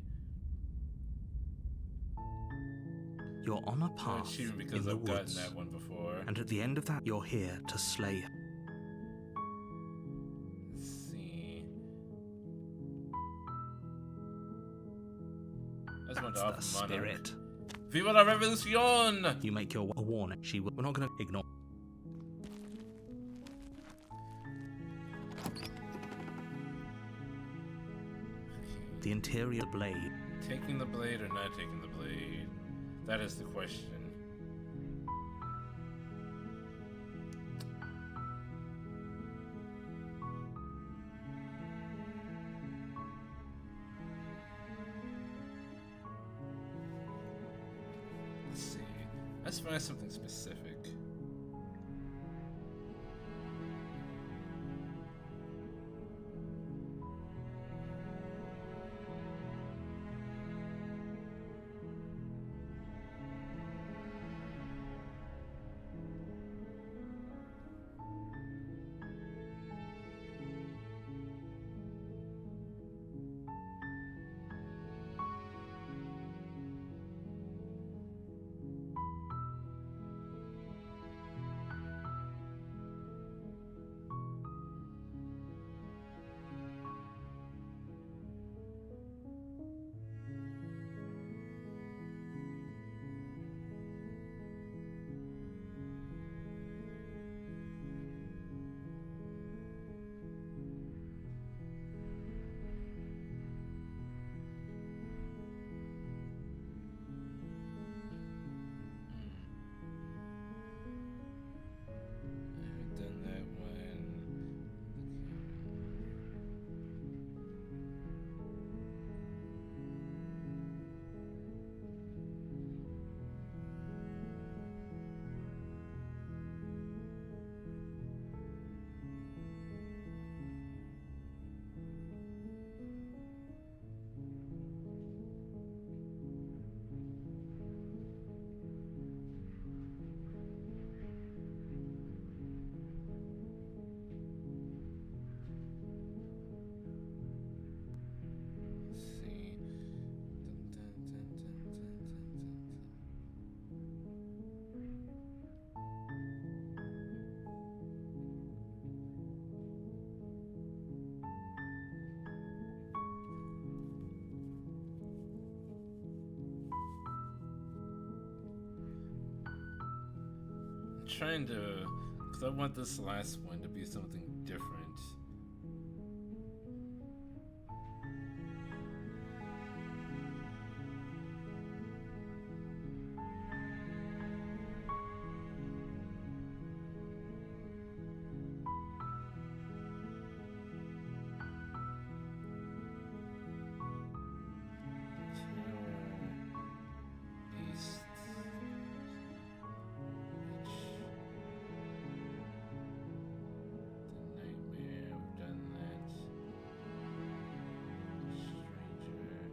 You're on a No path achievement in because the I've gotten woods, that one before. and at the end of that, you're here to slay her. Let's see. I just want to That's offer the Monarch. spirit. Viva la revolución! You make your a warning. We're not going to ignore. The interior blade. Taking the blade or not taking the blade? That is the question. Let's see. Let's find something specific. I've done that one. Let's see. Dun, dun, dun, dun, dun, dun, dun, dun. I'm trying to, because I want this last one to be something different. East. The Nightmare, we've done that. Stranger.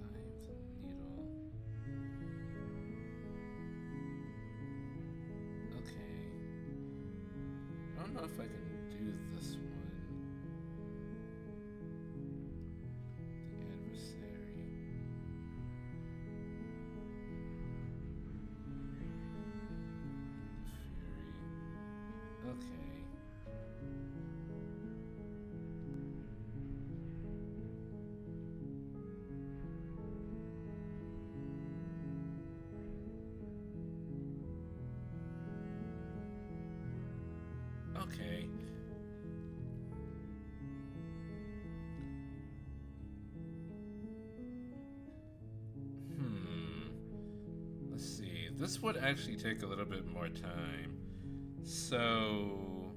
Eye of the Needle. Okay. I don't know if I can do this one. The Adversary. The Fury. Okay. this would actually take a little bit more time. So...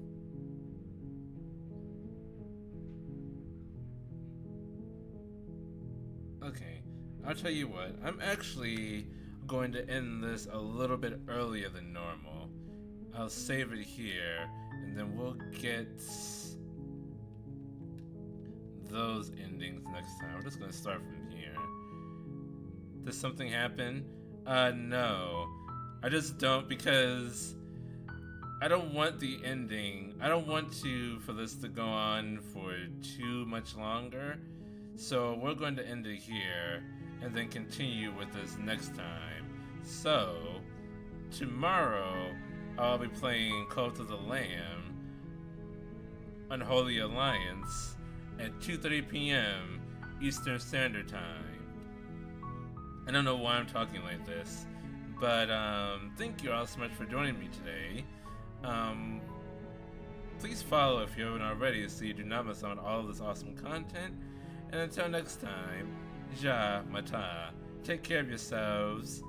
okay, I'll tell you what. I'm actually going to end this a little bit earlier than normal. I'll save it here, and then we'll get those endings next time. We're just gonna start from here. Does something happen? No. I just don't, because I don't want the ending. I don't want for this to go on for too much longer. So we're going to end it here and then continue with this next time. So tomorrow I'll be playing Cult of the Lamb, Unholy Alliance at 2:30 p.m. Eastern Standard Time. I don't know why I'm talking like this, but thank you all so much for joining me today. Please follow if you haven't already so you do not miss out on all of this awesome content. And until next time, Ja Mata, take care of yourselves.